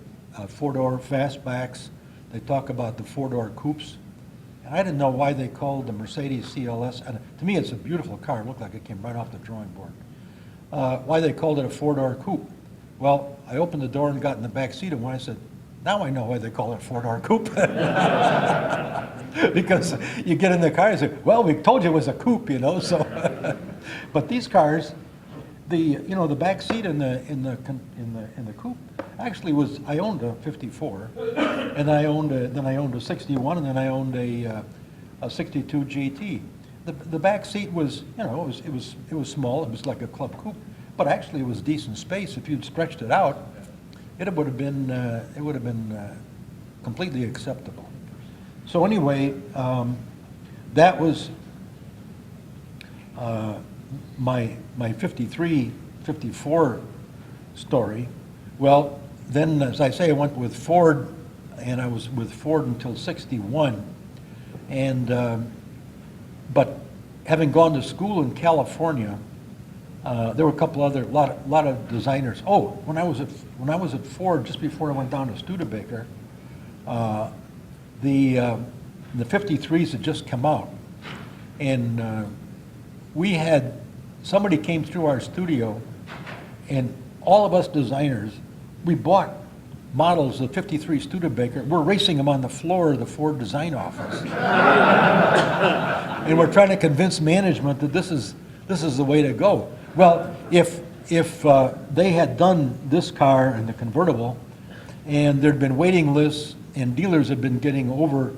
four-door fastbacks, they talk about the four-door coupes. And I didn't know why they called the Mercedes CLS, and to me it's a beautiful car, it looked like it came right off the drawing board. Why they called it a four-door coupe. Well, I opened the door and got in the back seat, and when I said, now I know why they call it a four-door coupe. Because you get in the car and say, well, we told you it was a coupe, you know, so. But these cars, the back seat in the coupe actually was, I owned a 54, and then I owned a 61, and then I owned a 62 GT. The back seat was, it was small, it was like a club coupe, but actually it was decent space. If you'd stretched it out, it would have been completely acceptable. So anyway, that was my 53, 54 story. Well, then, as I say, I went with Ford, and I was with Ford until 61. And but having gone to school in California, there were a couple other lot of designers. Oh, when I was at Ford, just before I went down to Studebaker, the 53s had just come out, and we had somebody came through our studio, and all of us designers, we bought models of 53 Studebaker. We're racing them on the floor of the Ford design office, and we're trying to convince management that this is the way to go. Well, if they had done this car and the convertible, and there'd been waiting lists, and dealers had been getting over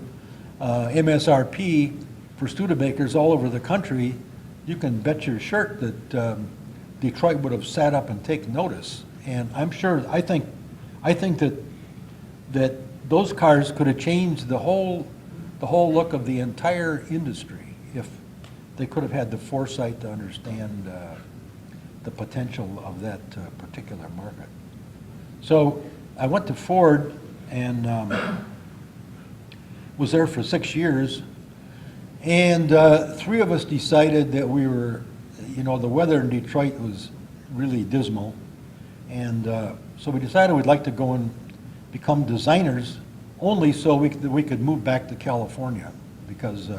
MSRP for Studebakers all over the country, you can bet your shirt that Detroit would have sat up and taken notice. And I'm sure, I think that those cars could have changed the whole look of the entire industry if they could have had the foresight to understand the potential of that particular market. So I went to Ford and was there for 6 years, and 3 of us decided that we were, the weather in Detroit was really dismal, and so we decided we'd like to go and become designers only so we could move back to California, because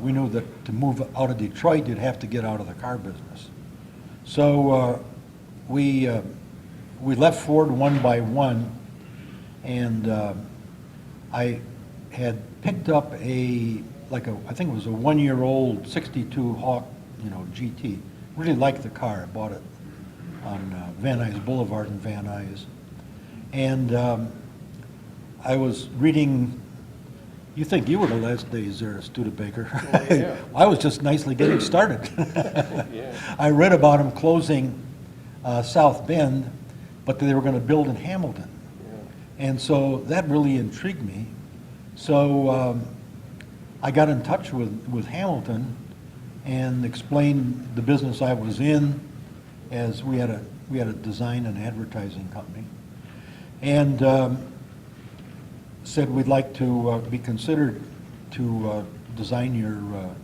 we knew that to move out of Detroit, you'd have to get out of the car business. So we left Ford one by one, and I had picked up I think it was a 1-year-old 62 Hawk, GT. Really liked the car. I bought it on Van Nuys Boulevard in Van Nuys. And I was reading, you think you were the last days there, Studebaker. Oh, yeah. I was just nicely getting started. Yeah. I read about them closing South Bend, but they were going to build in Hamilton. Yeah. And so that really intrigued me. So I got in touch with Hamilton and explained the business I was in, as we had a design and advertising company, and said we'd like to be considered to design your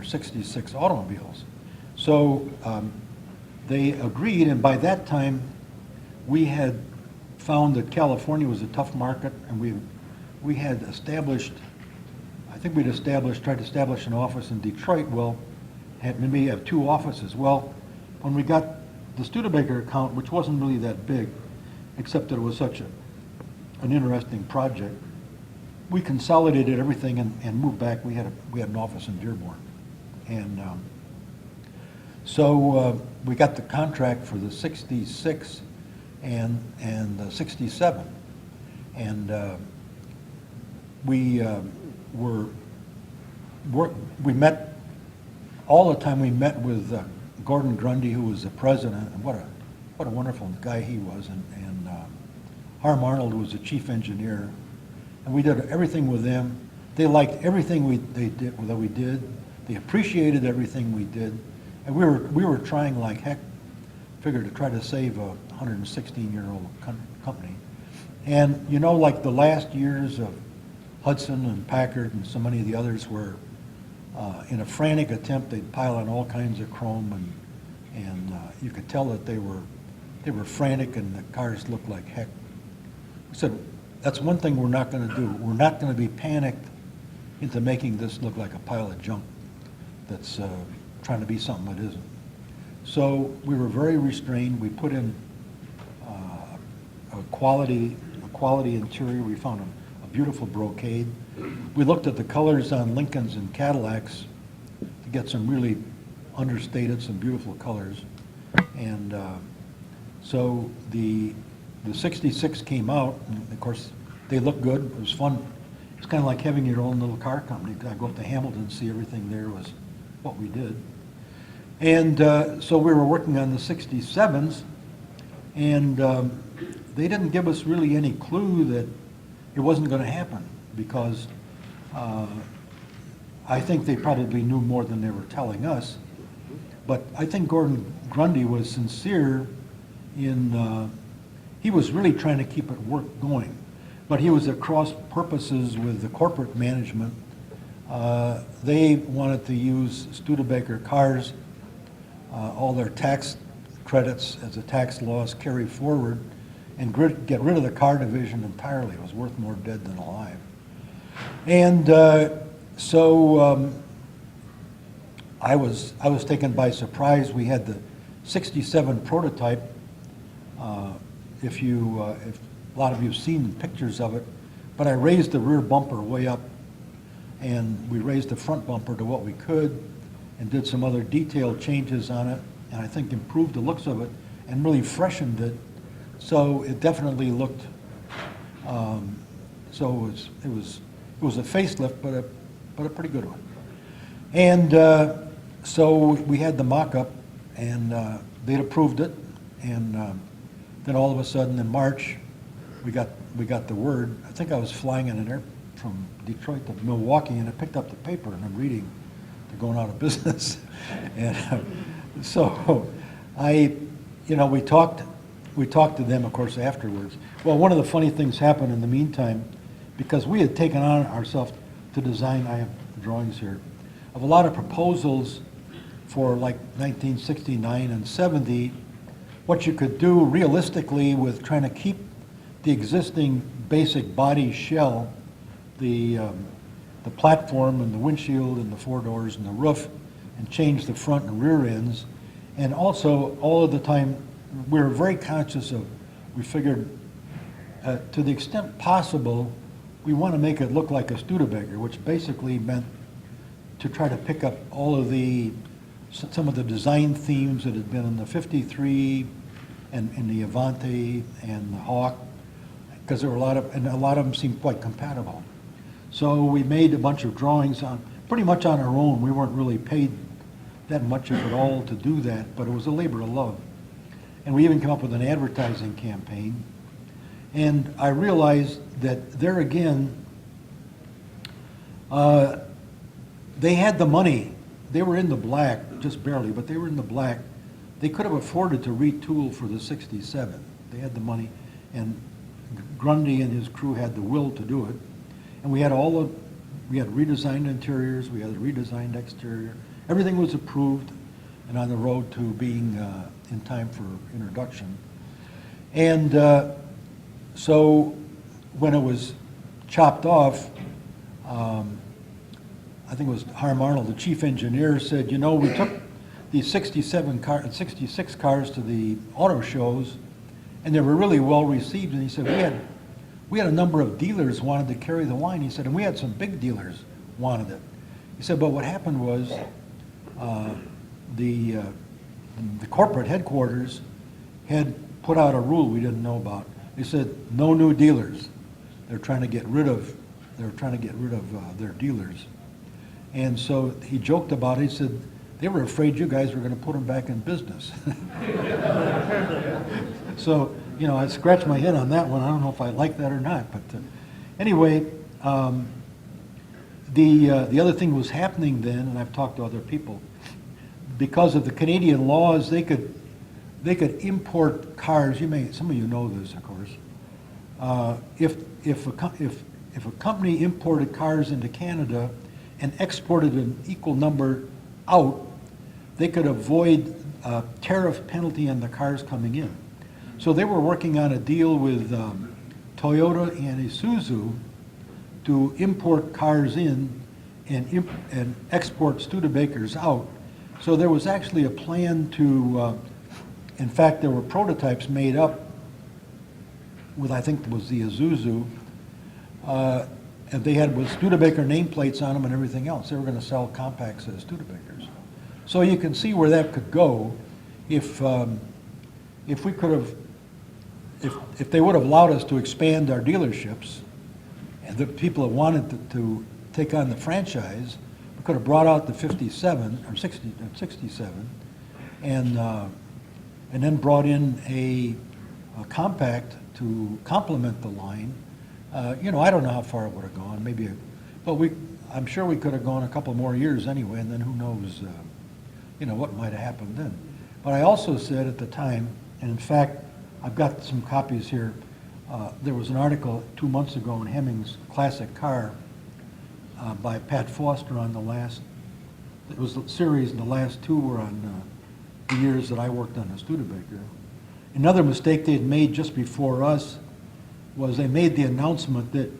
66 automobiles. So they agreed, and by that time we had found that California was a tough market, and we had established, I think tried to establish an office in Detroit. Well, maybe have 2 offices. Well, when we got the Studebaker account, which wasn't really that big, except that it was such an interesting project, we consolidated everything and moved back. We had an office in Dearborn, and so we got the contract for the 66 and the 67, and we met all the time. We met with Gordon Grundy, who was the president, and what a wonderful guy he was, and Harm Arnold was the chief engineer, and we did everything with them. They liked everything we did. They appreciated everything we did, and we were trying like heck, figured to try to save a 116-year-old company. And you know, like the last years of Hudson and Packard and so many of the others were in a frantic attempt, they'd pile on all kinds of chrome, and you could tell that they were frantic, and the cars looked like heck. We said, that's one thing we're not going to do. We're not going to be panicked into making this look like a pile of junk that's trying to be something it isn't. So we were very restrained. We put in a quality interior. We found a beautiful brocade. We looked at the colors on Lincolns and Cadillacs to get some really understated, some beautiful colors. And so the 66 came out, and of course they looked good. It was fun. It's kind of like having your own little car company. I go up to Hamilton and see everything there was what we did. And so we were working on the 67s, and they didn't give us really any clue that it wasn't going to happen, because I think they probably knew more than they were telling us. But I think Gordon Grundy was sincere in, he was really trying to keep it work going. But he was at cross purposes with the corporate management. They wanted to use Studebaker cars, all their tax credits as the tax laws carry forward, and get rid of the car division entirely. It was worth more dead than alive. And so I was taken by surprise. We had the 67 prototype. If a lot of you have seen pictures of it, but I raised the rear bumper way up, and we raised the front bumper to what we could, and did some other detailed changes on it, and I think improved the looks of it and really freshened it. So it definitely looked. So it was a facelift, but a pretty good one. And so we had the mock-up, and they'd approved it, and then all of a sudden in March, we got the word. I think I was flying in an air from Detroit to Milwaukee, and I picked up the paper and I'm reading they're going out of business. And so we talked to them, of course, afterwards. Well, one of the funny things happened in the meantime, because we had taken on ourselves to design, I have drawings here, of a lot of proposals for like 1969 and 70, what you could do realistically with trying to keep the existing basic body shell, the platform and the windshield and the four doors and the roof, and change the front and rear ends. And also, all of the time, we were very conscious of, we figured, to the extent possible, we want to make it look like a Studebaker, which basically meant to try to pick up all of some of the design themes that had been in the 53 and in the Avante and the Hawk, because there were a lot of them seemed quite compatible. So we made a bunch of drawings pretty much on our own. We weren't really paid that much of it all to do that, but it was a labor of love. And we even came up with an advertising campaign. And I realized that there again, they had the money. They were in the black, just barely, but they were in the black. They could have afforded to retool for the 67. They had the money, and Grundy and his crew had the will to do it. And we had redesigned interiors, we had a redesigned exterior. Everything was approved and on the road to being in time for introduction. And so when it was chopped off, I think it was Harm Arnold, the chief engineer, said, we took these 66 cars to the auto shows, and they were really well received. And he said, we had a number of dealers wanted to carry the line. He said, and we had some big dealers wanted it. He said, but what happened was the corporate headquarters had put out a rule we didn't know about. They said, no new dealers. They're trying to get rid of their dealers. And so he joked about it. He said, they were afraid you guys were going to put them back in business. So I scratched my head on that one. I don't know if I like that or not, but anyway, the other thing was happening then, and I've talked to other people, because of the Canadian laws, they could import cars. Some of you know this, of course. If a company imported cars into Canada and exported an equal number out, they could avoid a tariff penalty on the cars coming in. So they were working on a deal with Toyota and Isuzu to import cars in and export Studebakers out. So there was actually a plan to, in fact, there were prototypes made up with, I think it was the Isuzu, and they had with Studebaker nameplates on them and everything else. They were going to sell compacts as Studebakers. So you can see where that could go if we could have, if they would have allowed us to expand our dealerships, and the people that wanted to take on the franchise, we could have brought out the 57 or 67, and then brought in a compact to complement the line. I don't know how far it would have gone. I'm sure we could have gone a couple more years anyway, and then who knows, what might have happened then. But I also said at the time, and in fact, I've got some copies here. There was an article 2 months ago in Hemmings Classic Car by Pat Foster on it was a series, and the last two were on the years that I worked on the Studebaker. Another mistake they had made just before us was they made the announcement that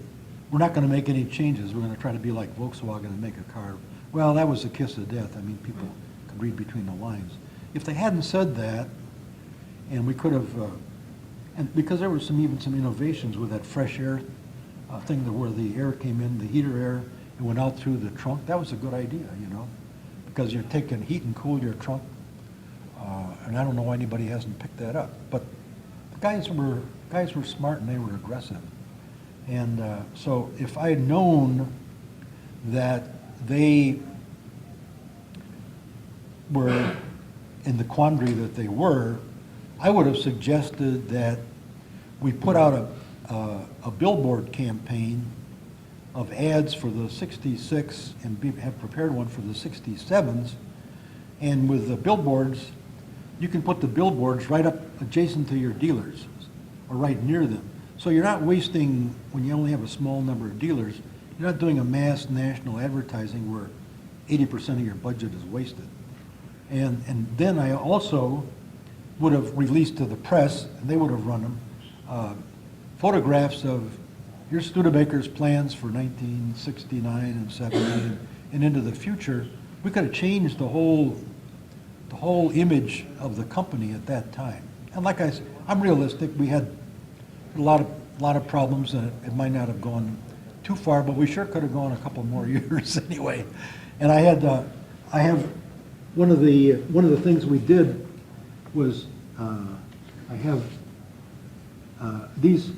we're not going to make any changes. We're going to try to be like Volkswagen and make a car. Well, that was the kiss of death. I mean, people could read between the lines. If they hadn't said that, and we could have, and because there were even some innovations with that fresh air thing where the air came in, the heater air, and went out through the trunk, that was a good idea, because you're taking heat and cool your trunk. And I don't know why anybody hasn't picked that up. But the guys were smart and they were aggressive. And so if I had known that they were in the quandary that they were, I would have suggested that we put out a billboard campaign of ads for the 66 and have prepared one for the 67s. And with the billboards, you can put the billboards right up adjacent to your dealers or right near them. So you're not wasting, when you only have a small number of dealers, you're not doing a mass national advertising where 80% of your budget is wasted. And then I also would have released to the press, and they would have run them, photographs of your Studebaker's plans for 1969 and 70 and into the future. We could have changed the whole image of the company at that time. And like I said, I'm realistic. We had a lot of problems, and it might not have gone too far, but we sure could have gone a couple more years anyway. And I have one of the things we did was I have these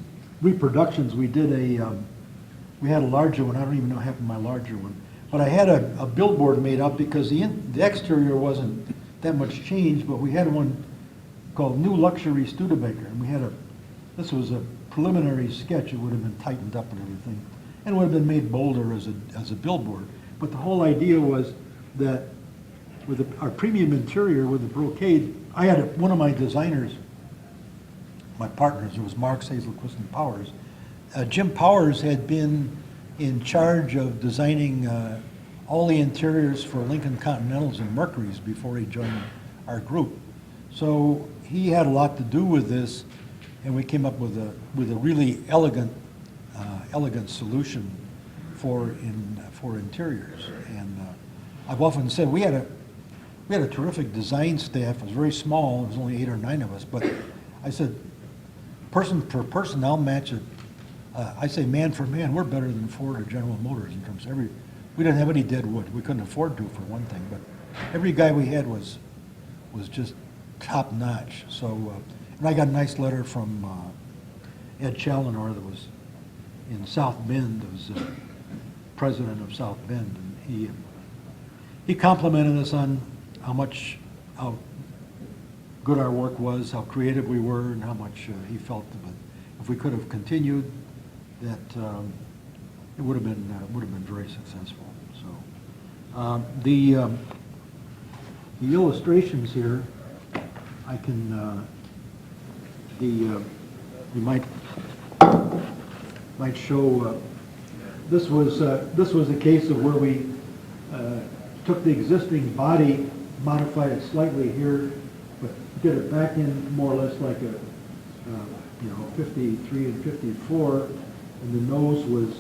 reproductions. We had a larger one. I don't even know what happened to my larger one, but I had a billboard made up because the exterior wasn't that much changed, but we had one called New Luxury Studebaker, and this was a preliminary sketch. It would have been tightened up and everything, and it would have been made bolder as a billboard. But the whole idea was that with our premium interior with the brocade, I had one of my designers, my partners, it was Marcks, Hazelquist, and Powers. Jim Powers had been in charge of designing all the interiors for Lincoln Continentals and Mercurys before he joined our group. So he had a lot to do with this, and we came up with a really elegant solution for interiors. And I've often said we had a terrific design staff. It was very small. It was only 8 or 9 of us. But I said, person per person, I'll match it. I say man for man, we're better than Ford or General Motors in terms of we didn't have any dead wood. We couldn't afford to, for one thing. But every guy we had was just top notch. So, and I got a nice letter from Ed Challenor that was in South Bend. That was president of South Bend, and he complimented us on how good our work was, how creative we were, and how much he felt of it. If we could have continued, that it would have been very successful. So the illustrations here, I can we might show. This was a case of where we took the existing body, modified it slightly here, but did it back in more or less like a 53 and 54, and the nose was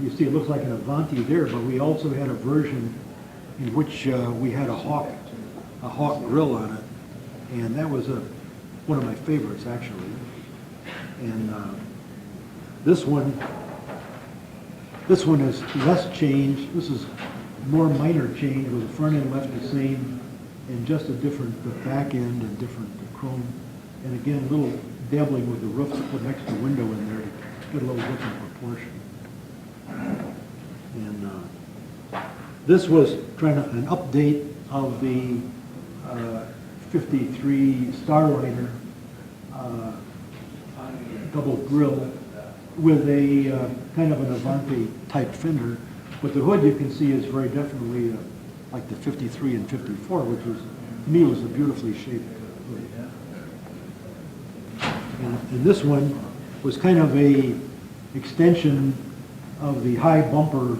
you see it looks like an Avanti there, but we also had a version in which we had a hawk grill on it, and that was one of my favorites actually. And this one is less change. This is more minor change, with the front end left the same, and just a different back end and different chrome. And again, a little dabbling with the roof to put an extra window in there to get a little different proportion. And this was an update of the 53 Starliner double grill with a kind of an Avanti type fender. But the hood you can see is very definitely like the 53 and 54, which was, to me, was a beautifully shaped hood. And this one was kind of a extension of the high bumper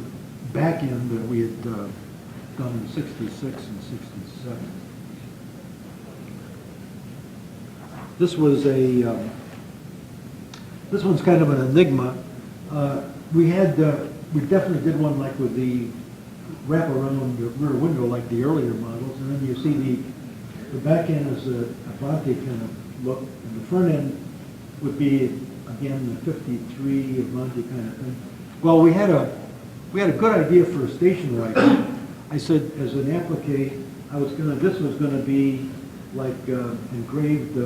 back end that we had done in 66 and 67. This was this one's kind of an enigma. We definitely did one like with the wrap around the rear window like the earlier models, and then you see the back end is a Avanti kind of look, and the front end would be again the 53 Avanti kind of thing. Well, we had a good idea for a station wagon. I said as an applique, this was gonna be like engraved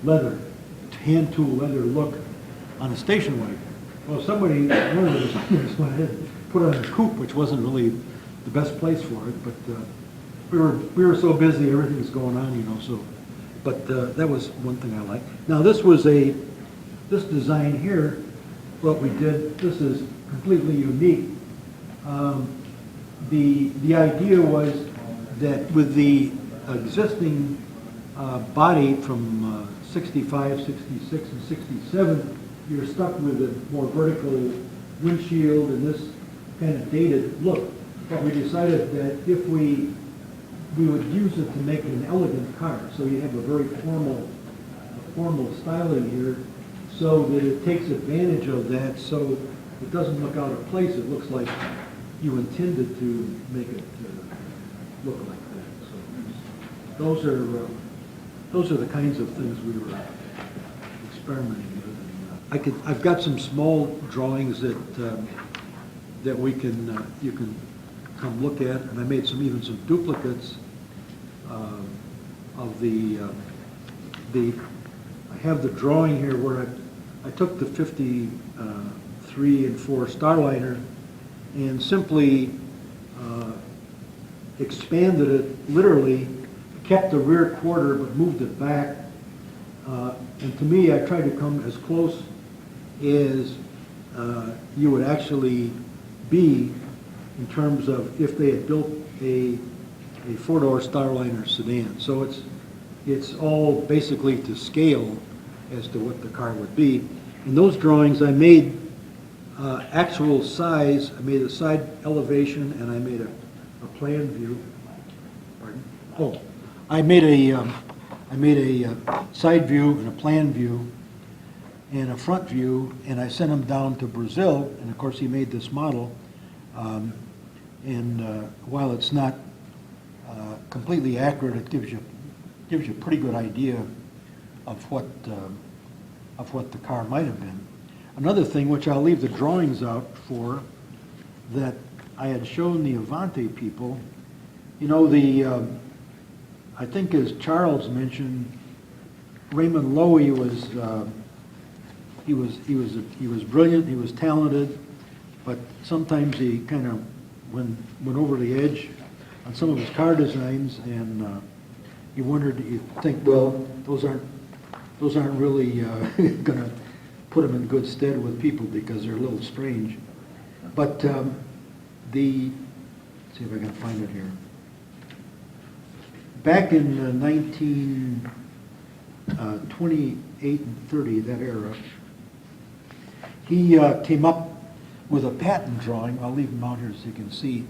leather, hand tool leather look on a station wagon. Well, one of the designers went ahead and put it on a coupe, which wasn't really the best place for it, but we were so busy, everything was going on, so. But that was one thing I liked. Now this design here, what we did, this is completely unique. The idea was that with the existing body from 65, 66, and 67, you're stuck with a more vertical windshield and this kind of dated look. But we decided that if we would use it to make an elegant car, so you have a very formal styling here, so that it takes advantage of that, so it doesn't look out of place. It looks like you intended to make it look like that. So those are the kinds of things we were experimenting with. I've got some small drawings that we can you can come look at, and I made even some duplicates of the. I have the drawing here where I took the 53 and 4 Starliner and simply expanded it literally, kept the rear quarter but moved it back. And to me, I tried to come as close as you would actually be in terms of if they had built a four-door Starliner sedan. So it's all basically to scale as to what the car would be. In those drawings, I made actual size. I made a side elevation and I made a plan view. Pardon? Oh, I made a side view and a plan view and a front view, and I sent him down to Brazil, and of course he made this model. While it's not completely accurate, it gives you a pretty good idea of what the car might have been. Another thing, which I'll leave the drawings out for, that I had shown the Avanti people, I think as Charles mentioned, Raymond Loewy was brilliant, he was talented, but sometimes he kind of went over the edge on some of his car designs, and you wondered, you think, well, those aren't really gonna put them in good stead with people because they're a little strange. But let's see if I can find it here. Back in 1928 and 30, that era, he came up with a patent drawing. I'll leave them out here so you can see,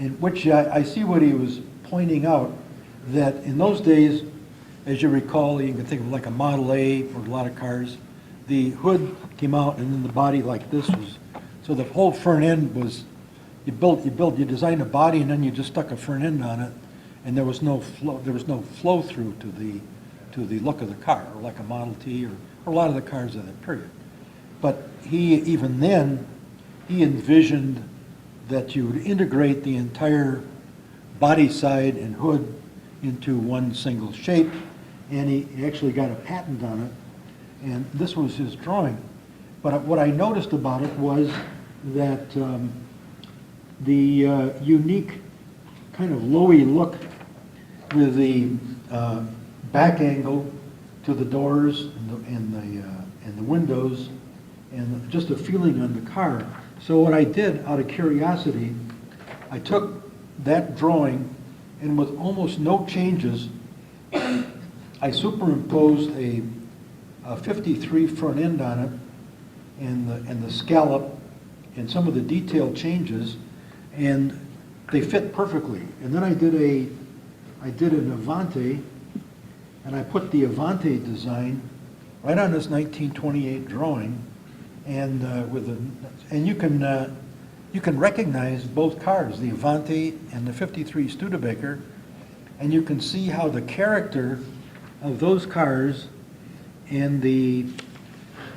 in which I see what he was pointing out, that in those days, as you recall, you can think of like a Model A for a lot of cars, the hood came out and then the body like this was, so the whole front end was, you designed a body and then you just stuck a front end on it, and there was no flow through to the look of the car, or like a Model T or a lot of the cars of that period. But even then, he envisioned that you would integrate the entire body side and hood into one single shape, and he actually got a patent on it, and this was his drawing. But what I noticed about it was that the unique kind of lowy look with the back angle to the doors and the windows, and just a feeling on the car. So what I did, out of curiosity, I took that drawing, and with almost no changes, I superimposed a 53 front end on it, and the scallop, and some of the detail changes, and they fit perfectly. And then I did an Avante, and I put the Avante design right on this 1928 drawing, and you can recognize both cars, the Avante and the 53 Studebaker, and you can see how the character of those cars and the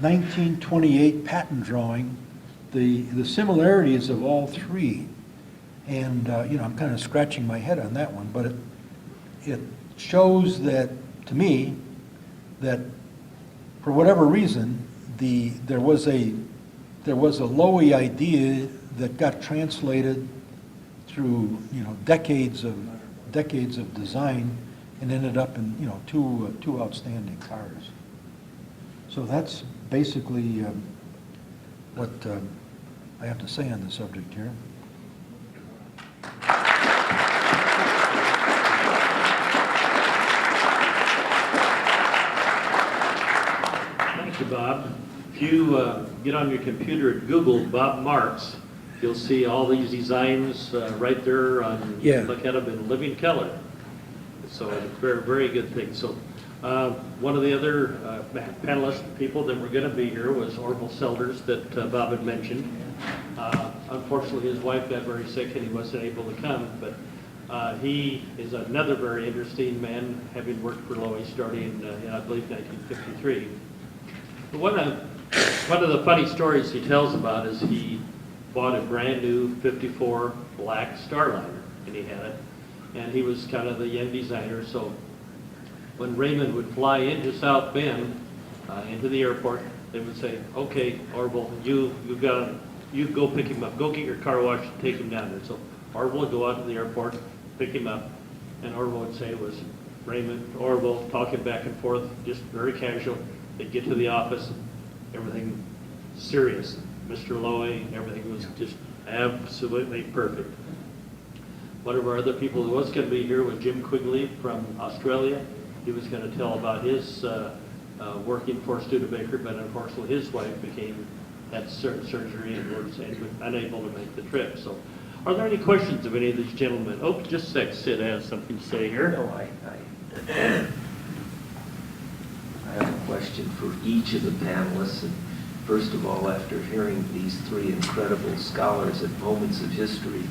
1928 patent drawing, the similarities of all three. And I'm kind of scratching my head on that one, but it shows that, to me, that for whatever reason, there was a Lowy idea that got translated through decades of design and ended up in two outstanding cars. So that's basically what I have to say on the subject here. Thank you, Bob. If you get on your computer and Google Bob Marcks, you'll see all these designs right there on, you can look at them in living color. So it's a very, very good thing. So one of the other panelist people that were going to be here was Orville Selders that Bob had mentioned. Unfortunately, his wife got very sick and he wasn't able to come, but he is another very interesting man, having worked for Lowy starting in, I believe, 1953. But one of the funny stories he tells about is he bought a brand new 54 black Starliner, and he had it, and he was kind of the young designer. So when Raymond would fly into South Bend, into the airport, they would say, "Okay, Orville, you go pick him up. Go get your car washed and take him down there." So Orville would go out to the airport, pick him up, and Orville would say it was Raymond, Orville, talking back and forth, just very casual. They'd get to the office, everything serious. Mr. Lowy, everything was just absolutely perfect. One of our other people who was going to be here was Jim Quigley from Australia. He was going to tell about his working for Studebaker, but unfortunately his wife had surgery and was unable to make the trip. So, are there any questions of any of these gentlemen? Oh, just a sec. Sid has something to say here. No, I have a question for each of the panelists. And first of all, after hearing these three incredible scholars at moments of history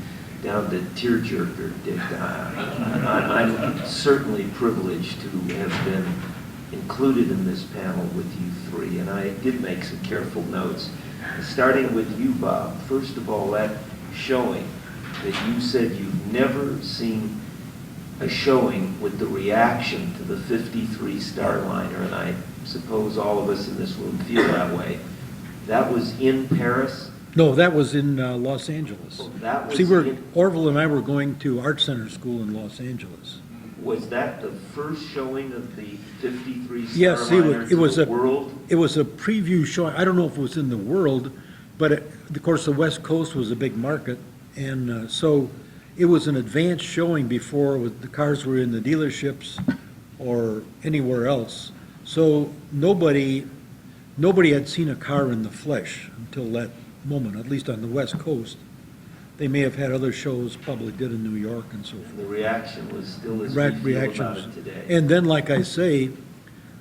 down to tearjerker, Dick, I'm certainly privileged to have been included in this panel with you three, and I did make some careful notes. Starting with you, Bob, first of all, that showing that you said you've never seen a showing with the reaction to the 53 Starliner, and I suppose all of us in this room feel that way. That was in Paris? No, that was in Los Angeles. Oh, that was See, Orville and I were going to Art Center School in Los Angeles. Was that the first showing of the 53 Yes, Starliner it was to a, the world? it was a preview showing. I don't know if it was in the world, but of course, the West Coast was a big market. And so it was an advanced showing before the cars were in the dealerships or anywhere else. So nobody had seen a car in the flesh until that moment, at least on the West Coast. They may have had other shows, probably did in New York and so forth. The reaction was still as we feel about Reactions. it today. And then, like I say,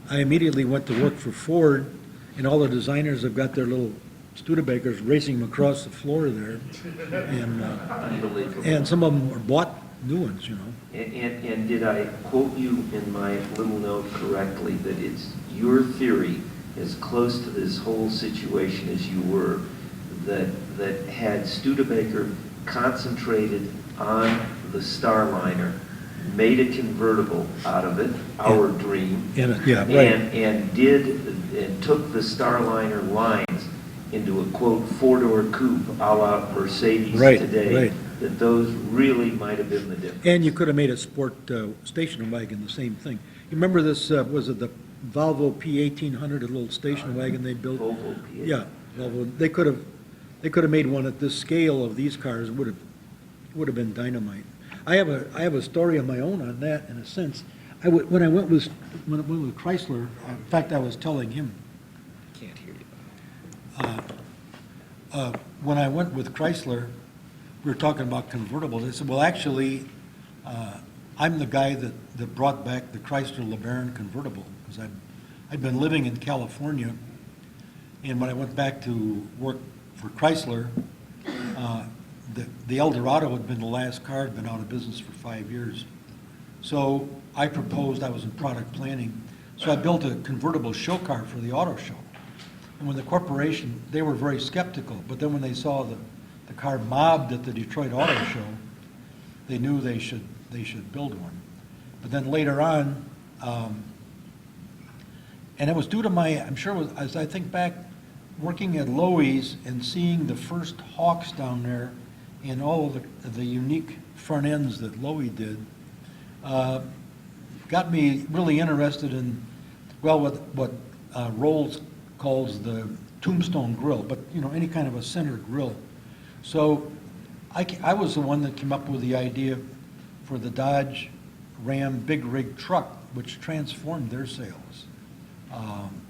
I immediately went to work for Ford, and all the designers have got their little Studebakers racing them across the floor there. And, Unbelievable. and some of them are bought new ones, you know. And did I quote you in my little note correctly that it's your theory, as close to this whole situation as you were, that had Studebaker concentrated on the Starliner, made a convertible out of it, our dream, Yeah, right. and took the Starliner lines into a quote four-door coupe a la Mercedes Right, today, right. that those really might have been the difference. And you could have made a sport station wagon the same thing. You remember this, was it the Volvo P1800, a little station wagon they built? Volvo P8. Yeah, Volvo. They could have made one at this scale of these cars. It would have been dynamite. I have a story of my own on that in a sense. When I went with Chrysler, in fact, I was telling him. Can't hear you. When I went with Chrysler, we were talking about convertibles. They said, well, actually, I'm the guy that brought back the Chrysler LeBaron convertible, because I'd been living in California, and when I went back to work for Chrysler, the Eldorado had been the last car, had been out of business for 5 years. So I proposed, I was in product planning, so I built a convertible show car for the auto show. And when the corporation, they were very skeptical, but then when they saw the car mobbed at the Detroit Auto Show, they knew they should build one. But then later on, and it was due to I'm sure it was, as I think back, working at Loewy's and seeing the first Hawks down there and all of the unique front ends that Loewy did, got me really interested in, well, what Rolls calls the tombstone grill, but, you know, any kind of a center grill. So I was the one that came up with the idea for the Dodge Ram big rig truck, which transformed their sales.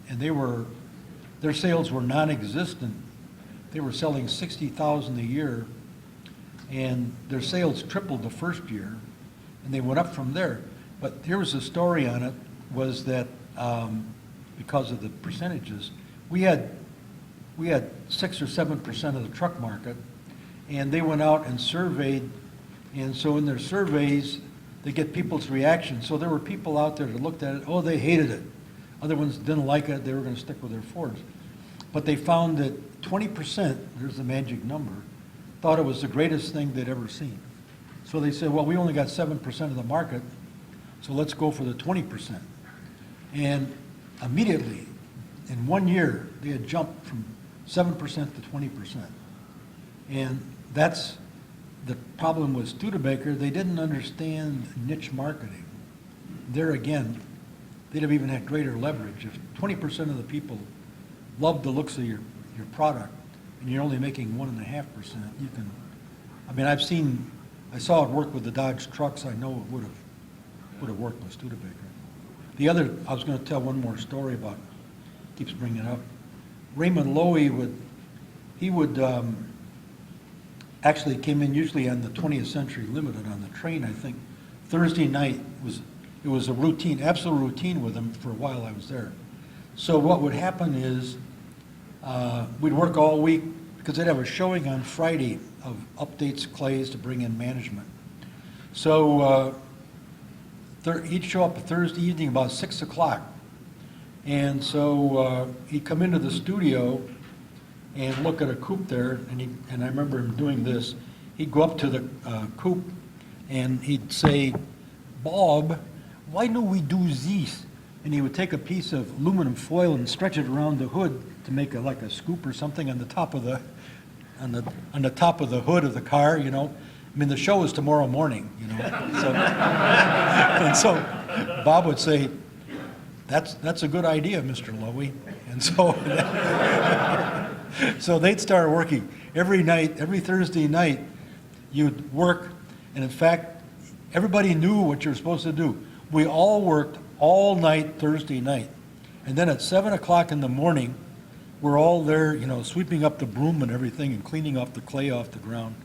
And their sales were non-existent. They were selling 60,000 a year, and their sales tripled the first year, and they went up from there. But here was the story on it, was that because of the percentages, we had 6 or 7% of the truck market, and they went out and surveyed, and so in their surveys, they get people's reactions. So there were people out there that looked at it, oh, they hated it. Other ones didn't like it, they were going to stick with their Fords. But they found that 20%, there's the magic number, thought it was the greatest thing they'd ever seen. So they said, well, we only got 7% of the market, so let's go for the 20%. And immediately, in 1 year, they had jumped from 7% to 20%. And that's the problem with Studebaker. They didn't understand niche marketing. There again, they'd have even had greater leverage. If 20% of the people love the looks of your product and you're only making 1.5%, you can, I mean, I saw it work with the Dodge trucks. I know it would have worked with Studebaker. I was going to tell one more story about, keeps bringing it up. Raymond Loewy would actually came in usually on the 20th Century Limited on the train, I think. Thursday night it was a routine, absolute routine with him for a while I was there. So what would happen is we'd work all week because they'd have a showing on Friday of updates, clays to bring in management. So he'd show up Thursday evening about 6 o'clock. And so he'd come into the studio and look at a coupe there, and I remember him doing this. He'd go up to the coupe and he'd say, Bob, why do we do this? And he would take a piece of aluminum foil and stretch it around the hood to make like a scoop or something on the top of the top of the hood of the car, you know. I mean, the show is tomorrow morning, you know. So, and so Bob would say, that's a good idea, Mr. Lowy. And so, so they'd start working every night, every Thursday night. You'd work, and in fact, everybody knew what you were supposed to do. We all worked all night Thursday night. And then at 7 o'clock in the morning, we're all there, you know, sweeping up the broom and everything and cleaning off the clay off the ground.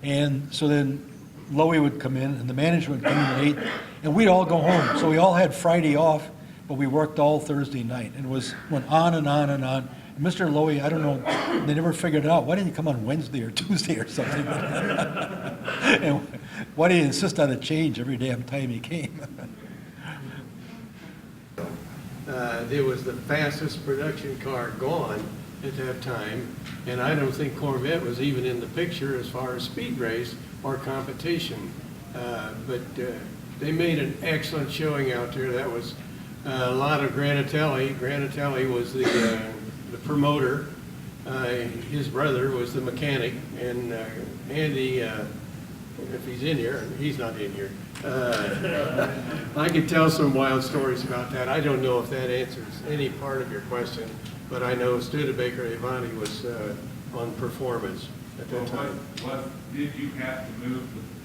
And so then Lowy would come in and the management would come in at 8, and we'd all go home. So we all had Friday off, but we worked all Thursday night. And it went on and on and on. And Mr. Lowy, I don't know, they never figured it out. Why didn't he come on Wednesday or Tuesday or something? And why did he insist on a change every damn time he came? It was the fastest production car gone at that time, and I don't think Corvette was even in the picture as far as speed race or competition. But they made an excellent showing out there. That was a lot of Granatelli. Granatelli was the promoter. His brother was the mechanic, and Andy, if he's in here, he's not in here. I could tell some wild stories about that. I don't know if that answers any part of your question, but I know Studebaker Avanti was on performance at that time. Did you have to move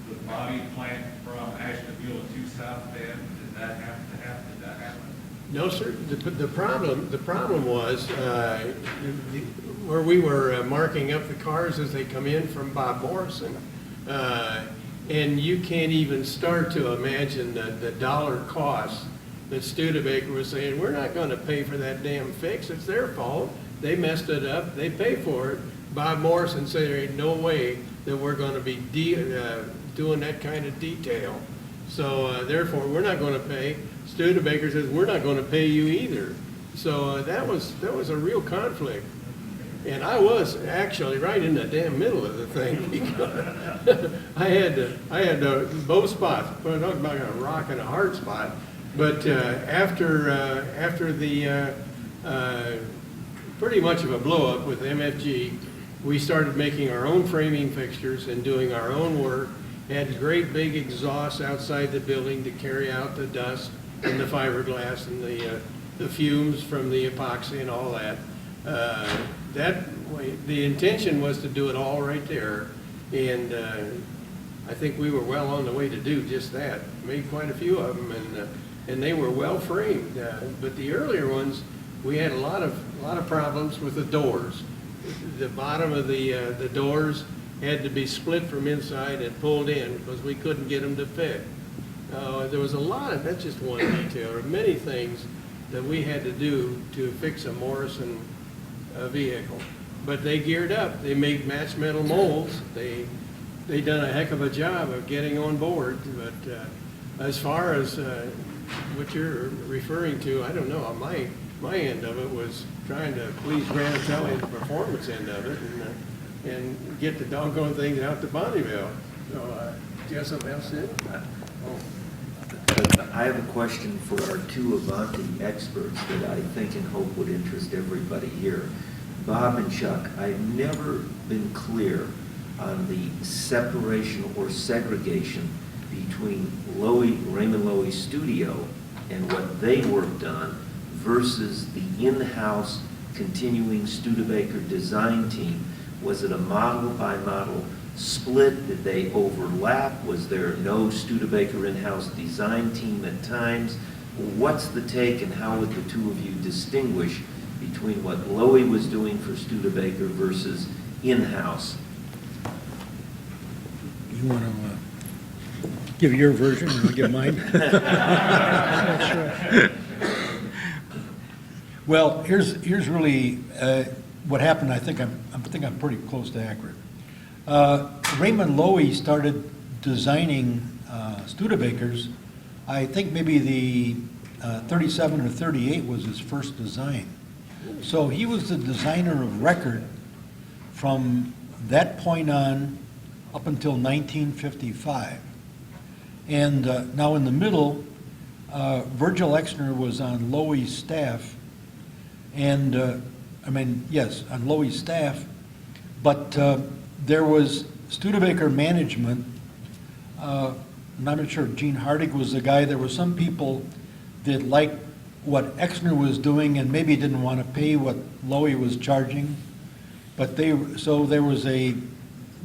the body plant from Ashtabula to South Bend? Did that have to happen? Did that happen? No, sir. The problem was where we were marking up the cars as they come in from Bob Morrison. And you can't even start to imagine the dollar cost that Studebaker was saying, we're not going to pay for that damn fix. It's their fault. They messed it up. They pay for it. Bob Morrison said there ain't no way that we're going to be doing that kind of detail. So therefore, we're not going to pay. Studebaker says, we're not going to pay you either. So that was a real conflict. And I was actually right in the damn middle of the thing because I had both spots, but I'm talking about a rock and a hard spot. But after the pretty much of a blow up with MFG, we started making our own framing fixtures and doing our own work. Had great big exhausts outside the building to carry out the dust and the fiberglass and the fumes from the epoxy and all that. The intention was to do it all right there, and I think we were well on the way to do just that. Made quite a few of them, and they were well framed. But the earlier ones, we had a lot of problems with the doors. The bottom of the doors had to be split from inside and pulled in because we couldn't get them to fit. There was a lot of, that's just one detail, there were many things that we had to do to fix a Morrison vehicle. But they geared up. They made match metal molds. They done a heck of a job of getting on board. But as far as what you're referring to, I don't know. My end of it was trying to please Granatelli, the performance end of it, and get the doggone things out to Bonneville. So, do you have something else to say? I have a question for our two Avanti experts that I think and hope would interest everybody here. Bob and Chuck, I've never been clear on the separation or segregation between Raymond Lowy's studio and what they worked on versus the in-house continuing Studebaker design team. Was it a model by model split? Did they overlap? Was there no Studebaker in-house design team at times? What's the take, and how would the two of you distinguish between what Lowy was doing for Studebaker versus in-house? You want to give your version and I'll give mine? Well, here's really what happened. I think I'm pretty close to accurate. Raymond Lowy started designing Studebakers. I think maybe the 37 or 38 was his first design. So he was the designer of record from that point on up until 1955. And now in the middle, Virgil Exner was on Lowy's staff, and on Lowy's staff, but there was Studebaker management and I'm not sure if Gene Hardig was the guy, there were some people that liked what Exner was doing and maybe didn't want to pay what Lowy was charging. But so there was a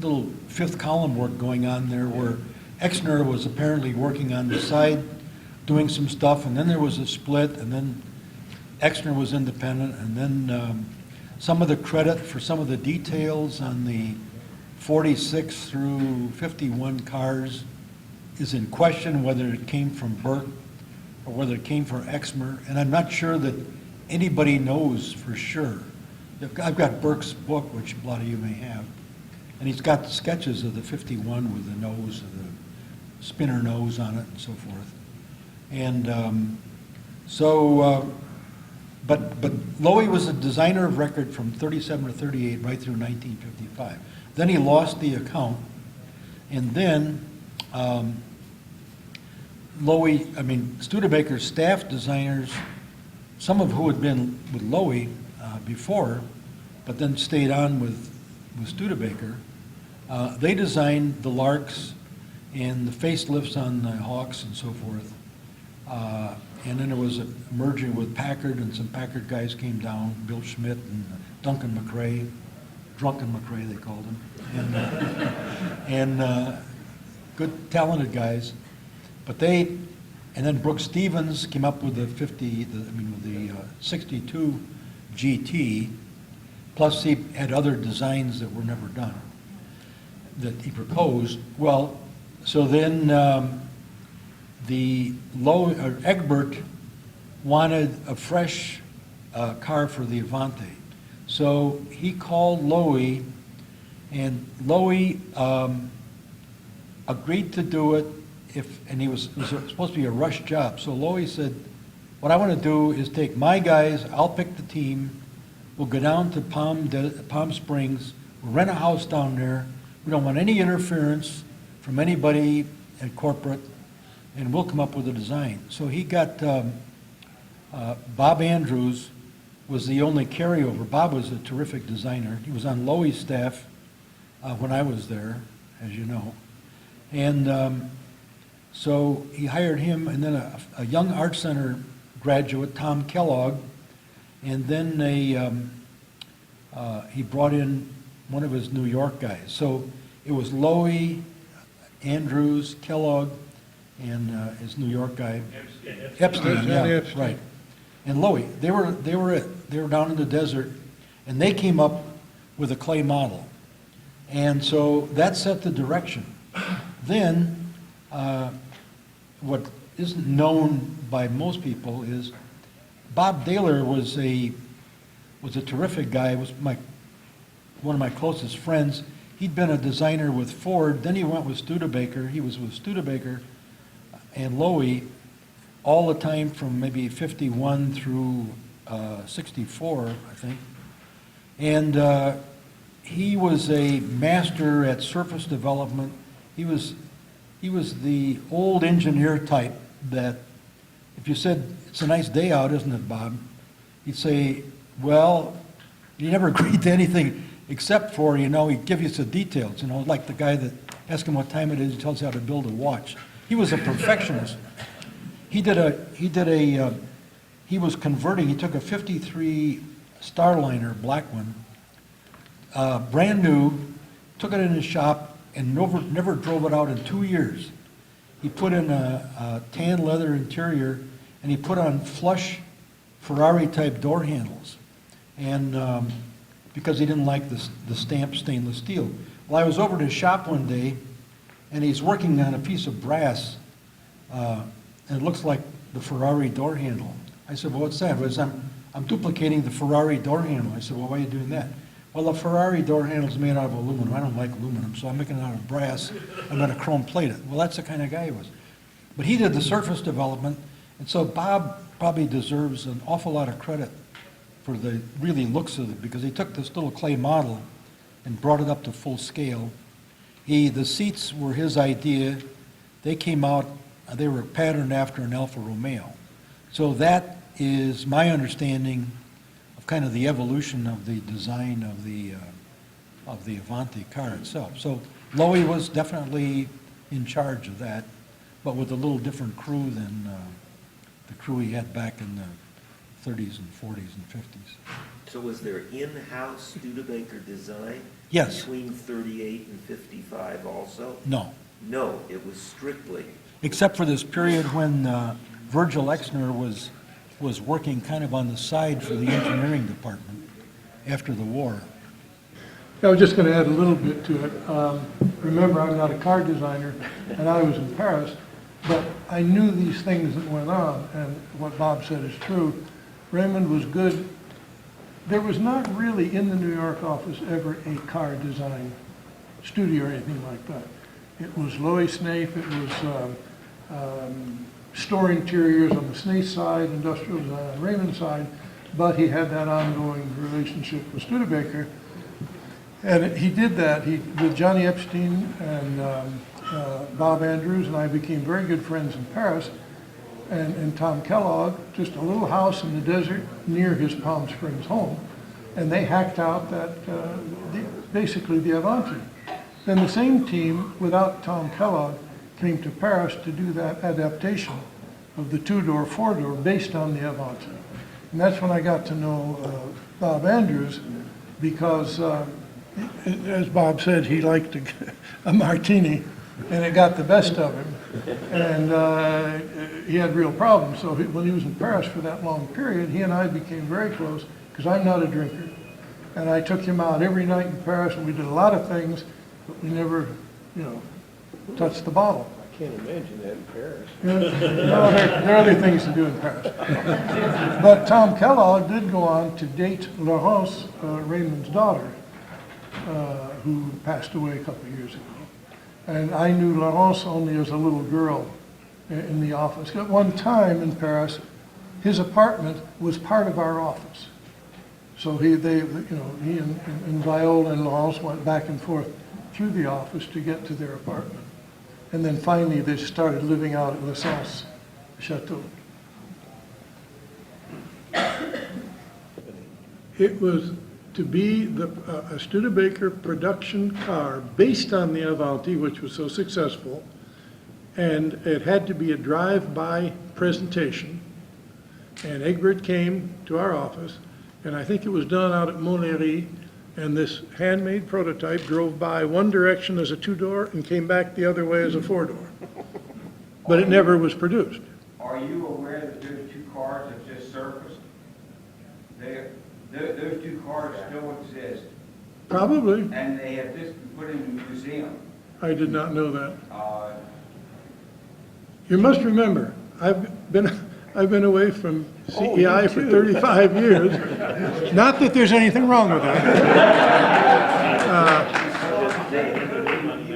little fifth column work going on there where Exner was apparently working on the side, doing some stuff, and then there was a split, and then Exner was independent, and then some of the credit for some of the details on the 46 through 51 cars is in question, whether it came from Burke or whether it came from Exner, and I'm not sure that anybody knows for sure. I've got Burke's book, which a lot of you may have, and he's got the sketches of the 51 with the nose, of the spinner nose on it and so forth. And but Lowy was a designer of record from 37 to 38 right through 1955. Then he lost the account, and then Studebaker's staff designers, some of who had been with Lowy before, but then stayed on with Studebaker, they designed the Larks and the facelifts on the Hawks and so forth. And then there was a merger with Packard, and some Packard guys came down, Bill Schmidt and Duncan McRae, Drunken McRae they called him, and good talented guys. But and then Brooks Stevens came up with the 62 GT, plus he had other designs that were never done that he proposed. Well, so then Egbert wanted a fresh car for the Avante. So he called Lowy, and Lowy agreed to do it and it was supposed to be a rush job. So Lowy said, what I want to do is take my guys, I'll pick the team, we'll go down to Palm Springs, we'll rent a house down there, we don't want any interference from anybody at corporate, and we'll come up with a design. So he got, Bob Andrews was the only carryover. Bob was a terrific designer. He was on Lowy's staff when I was there, as you know. And so he hired him, and then a young Art Center graduate, Tom Kellogg, and then he brought in one of his New York guys. So it was Lowy, Andrews, Kellogg, and his New York guy, Epstein, yeah, Epstein. right. And Lowy, they were down in the desert, and they came up with a clay model, and so that set the direction. Then, what isn't known by most people is Bob Daler was a terrific guy. Was one of my closest friends. He'd been a designer with Ford. Then he went with Studebaker. He was with Studebaker and Lowy all the time from maybe 51 through 64, I think. And he was a master at surface development. He was the old engineer type that if you said, it's a nice day out, isn't it, Bob? He'd say, well, he never agreed to anything except for, he'd give you some details, like the guy that ask him what time it is, he tells you how to build a watch. He was a perfectionist. He was converting, he took a 53 Starliner, black one, brand new, took it in his shop, and never drove it out in 2 years. He put in a tan leather interior, and he put on flush Ferrari-type door handles, and because he didn't like the stamped stainless steel. Well, I was over at his shop one day, and he's working on a piece of brass, and it looks like the Ferrari door handle. I said, well, what's that? He said, I'm duplicating the Ferrari door handle. I said, well, why are you doing that? Well, the Ferrari door handle is made out of aluminum. I don't like aluminum, so I'm making it out of brass. I'm going to chrome plate it. Well, that's the kind of guy he was. But he did the surface development, and so Bob probably deserves an awful lot of credit for the really looks of it, because he took this little clay model and brought it up to full scale. The seats were his idea. They came out, they were patterned after an Alfa Romeo. So that is my understanding of kind of the evolution of the design of the Avante car itself. So Lowy was definitely in charge of that. but with a little different crew than the crew he had back in the 30s and 40s and 50s. So was there in-house Studebaker design? Yes. Between 38 and 55 also? No, No, it was strictly. except for this period when Virgil Exner was working kind of on the side for the engineering department after the war. I was just going to add a little bit to it. Remember, I'm not a car designer, and I was in Paris, but I knew these things that went on, and what Bob said is true. Raymond was good. There was not really in the New York office ever a car design studio or anything like that. It was Loewy Snaith, it was store interiors on the Snaith side, industrial design on Raymond's side, but he had that ongoing relationship with Studebaker. And he did that. With Johnny Epstein and Bob Andrews and I became very good friends in Paris. And Tom Kellogg, just a little house in the desert near his Palm Springs home. And they hacked out basically the Avanti. Then the same team, without Tom Kellogg, came to Paris to do that adaptation of the two-door, four-door based on the Avanti. And that's when I got to know Bob Andrews, because as Bob said, he liked a martini, and it got the best of him. And he had real problems. So when he was in Paris for that long period, he and I became very close, because I'm not a drinker. And I took him out every night in Paris, and we did a lot of things, but we never, touched the bottle. I can't imagine that in Paris. No, there are other things to do in Paris. But Tom Kellogg did go on to date Laurence, Raymond's daughter, who passed away a couple of years ago. And I knew Laurence only as a little girl in the office. At one time in Paris, his apartment was part of our office. So he and Viola and Laurence went back and forth through the office to get to their apartment. And then finally, they started living out at L'Essence Chateau. It was to be a Studebaker production car based on the Avanti, which was so successful, and it had to be a drive-by presentation. And Egbert came to our office, and I think it was done out at Montlhéry, and this handmade prototype drove by one direction as a two-door and came back the other way as a four-door. But it never was produced. Are you aware that those two cars have just surfaced? Those two cars still exist, Probably. and they have just been put in the museum. I did not know that. Uh, You must remember, I've been away from CEI for 35 years. Not that there's anything wrong with that.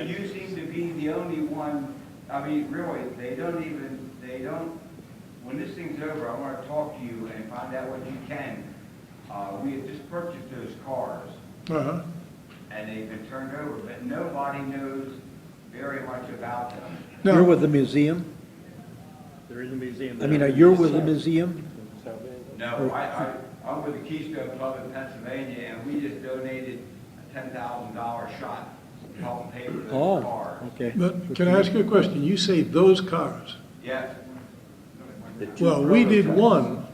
You seem to be the only one, I mean, really, when this thing's over, I want to talk to you and find out what you can. We had just purchased those cars, Uh-huh. and they've been turned over, but nobody knows very much about them. You're No, with the museum? They're in the museum. I mean, you're with the museum? No, I'm with the Keystone Club in Pennsylvania, and we just donated a $10,000 shot to help pay for those Oh, cars. okay. but can I ask you a question? You say those cars. Yes, Well, we did one.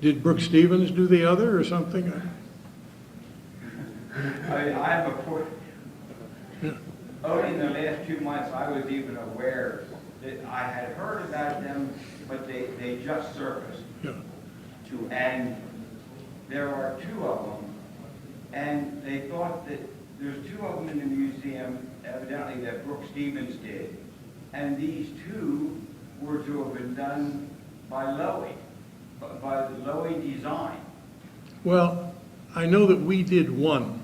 Did Brooke Stevens do the other or something? I have a point. Only in the last 2 months, I was even aware that I had heard about them, but they just surfaced. Yeah. And there are two of them, and they thought that there's two of them in the museum, evidently that Brooke Stevens did, and these two were to have been done by Loewy, by the Loewy design. Well, I know that we did one.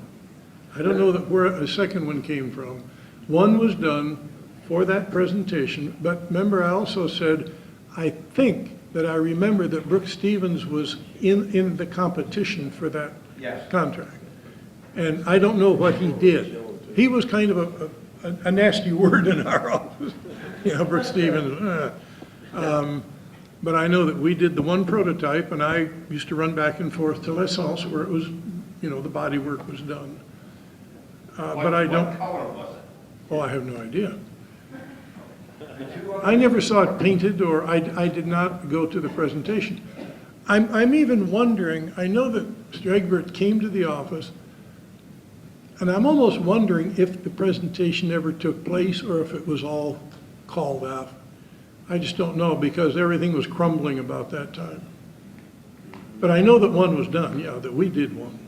I don't know that where a second one came from. One was done for that presentation, but remember I also said, I think that I remember that Brooke Stevens was in the competition for that Yes. contract. And I don't know what he did. He was kind of a nasty word in our office, Brooke Stevens. But I know that we did the one prototype, and I used to run back and forth to L'Essence where it was, the body work was done. But I don't, What color was it? oh, I have no idea. I never saw it painted, or I did not go to the presentation. I'm even wondering, I know that Mr. Egbert came to the office, and I'm almost wondering if the presentation ever took place or if it was all called out. I just don't know, because everything was crumbling about that time. But I know that one was done, yeah, that we did one.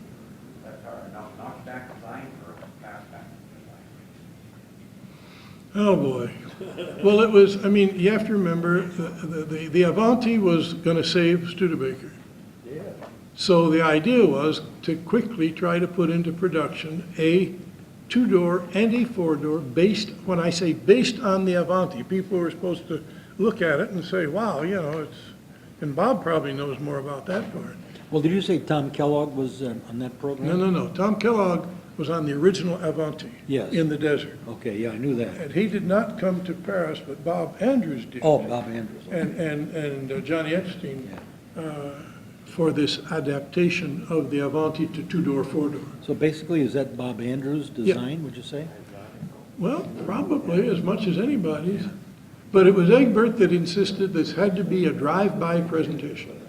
That's our knockback design or fastback design? Oh, boy. Well, it was, I mean, you have to remember, the Avanti was going to save Studebaker. So the idea was to quickly try to put into production a two-door and a four-door based, when I say based on the Avanti, people were supposed to look at it and say, wow, you know, it's, and Bob probably knows more about that part. Well, did you say Tom Kellogg was on that program? No. Tom Kellogg was on the original Avanti. Yes. In the desert. Okay, yeah, I knew that. And he did not come to Paris, but Bob Andrews did. Oh, Bob Andrews. Okay. And Johnny Epstein for this adaptation of the Avanti to two-door, four-door. So basically, is that Bob Andrews' design, would you say? Well, probably as much as anybody's. But it was Egbert that insisted this had to be a drive-by presentation.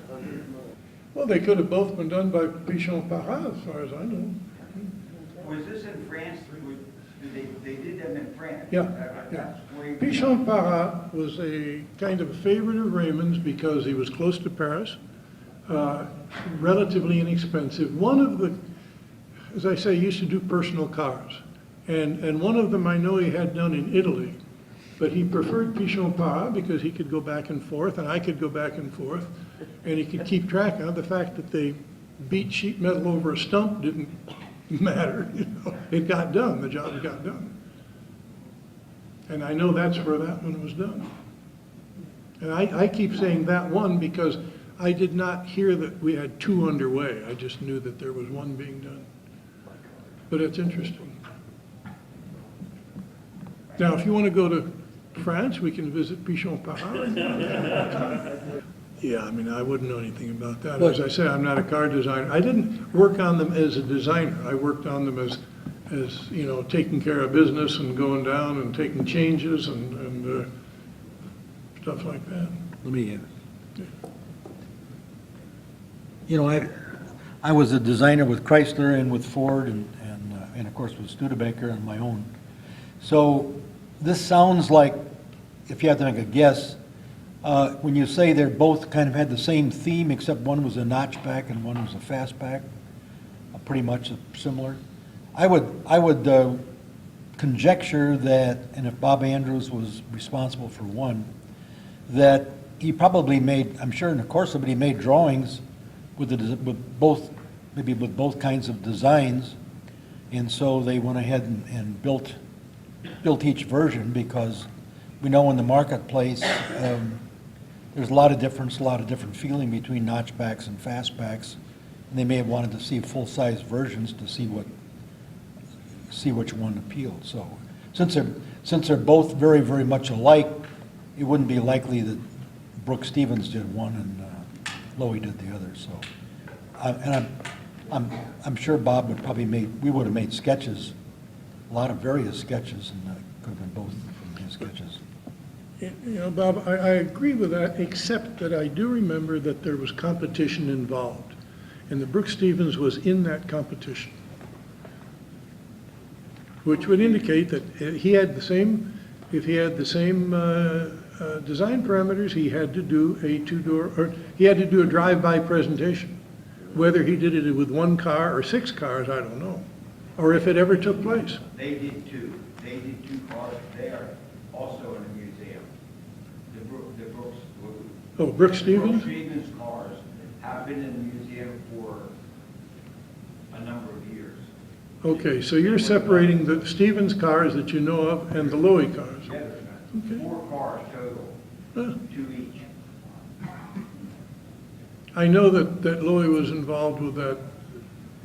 Well, they could have both been done by Pichon Parra, as far as I know. Was this in France? They did them in France? Yeah. That's way- Pichon Parra was a kind of a favorite of Raymond's because he was close to Paris, relatively inexpensive. One of the, as I say, he used to do personal cars. And one of them I know he had done in Italy. But he preferred Pichon Parra because he could go back and forth, and I could go back and forth, and he could keep track of the fact that they beat sheet metal over a stump didn't matter. You know, it got done. The job got done. And I know that's where that one was done. And I keep saying that one because I did not hear that we had two underway. I just knew that there was one being done. But it's interesting. Now, if you want to go to France, we can visit Pichon Parra. Yeah, I mean, I wouldn't know anything about that. As I say, I'm not a car designer. I didn't work on them as a designer. I worked on them as you know, taking care of business and going down and taking changes and stuff like that. Let me, you know, I was a designer with Chrysler and with Ford and of course with Studebaker and my own. So this sounds like, if you have to make a guess, when you say they're both kind of had the same theme, except one was a notchback and one was a fastback, pretty much similar. I would conjecture that, and if Bob Andrews was responsible for one, that he probably made, I'm sure in the course of it, he made drawings with both kinds of designs, and so they went ahead and built each version, because we know in the marketplace there's a lot of different feeling between notchbacks and fastbacks, and they may have wanted to see full-size versions to see which one appealed. So since they're both very, very much alike, it wouldn't be likely that Brooks Stevens did one and Lowy did the other. So and I'm sure Bob would probably we would have made sketches, a lot of various sketches, and could have been both from his sketches. You know, Bob, I agree with that, except that I do remember that there was competition involved, and the Brooks Stevens was in that competition, which would indicate that he had the same, if he had the same design parameters, he had to do a two-door, or he had to do a drive-by presentation. Whether he did it with one car or 6 cars, I don't know, or if it ever took place. They did two. They did 2 cars there, also in the museum. The Brooks. Oh, Brooks Stevens? Brooks Stevens cars have been in the museum for a number of years. Okay, so you're separating the Stevens cars that you know of and the Lowy cars. Yeah, Okay. 4 cars total, Huh. 2 each. I know that Lowy was involved with that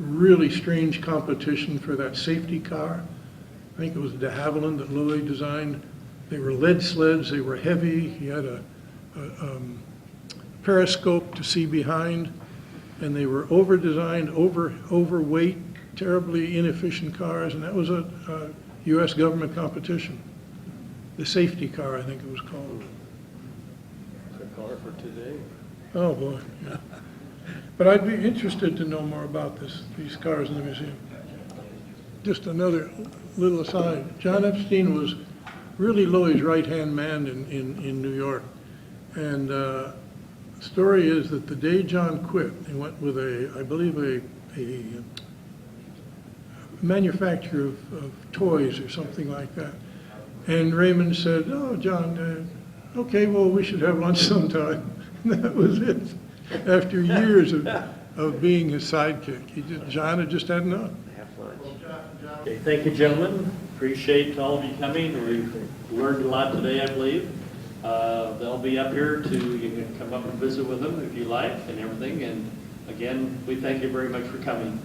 really strange competition for that safety car. I think it was de Havilland that Lowy designed. They were lead sleds, they were heavy. He had a periscope to see behind, and they were over-designed, overweight, terribly inefficient cars, and that was a U.S. government competition. the safety car, I think it was called. The car for today. Oh, boy, yeah. But I'd be interested to know more about these cars in the museum. Just another little aside, John Epstein was really Louis's right-hand man in New York. And the story is that the day John quit, he went with I believe a manufacturer of toys or something like that. And Raymond said, "Oh, John, okay, well, we should have lunch sometime." And that was it. After years of being his sidekick, John had just had enough. Okay, thank you, gentlemen. Appreciate all of you coming. We've learned a lot today, I believe. They'll be up here you can come up and visit with them if you like and everything. And again, we thank you very much for coming.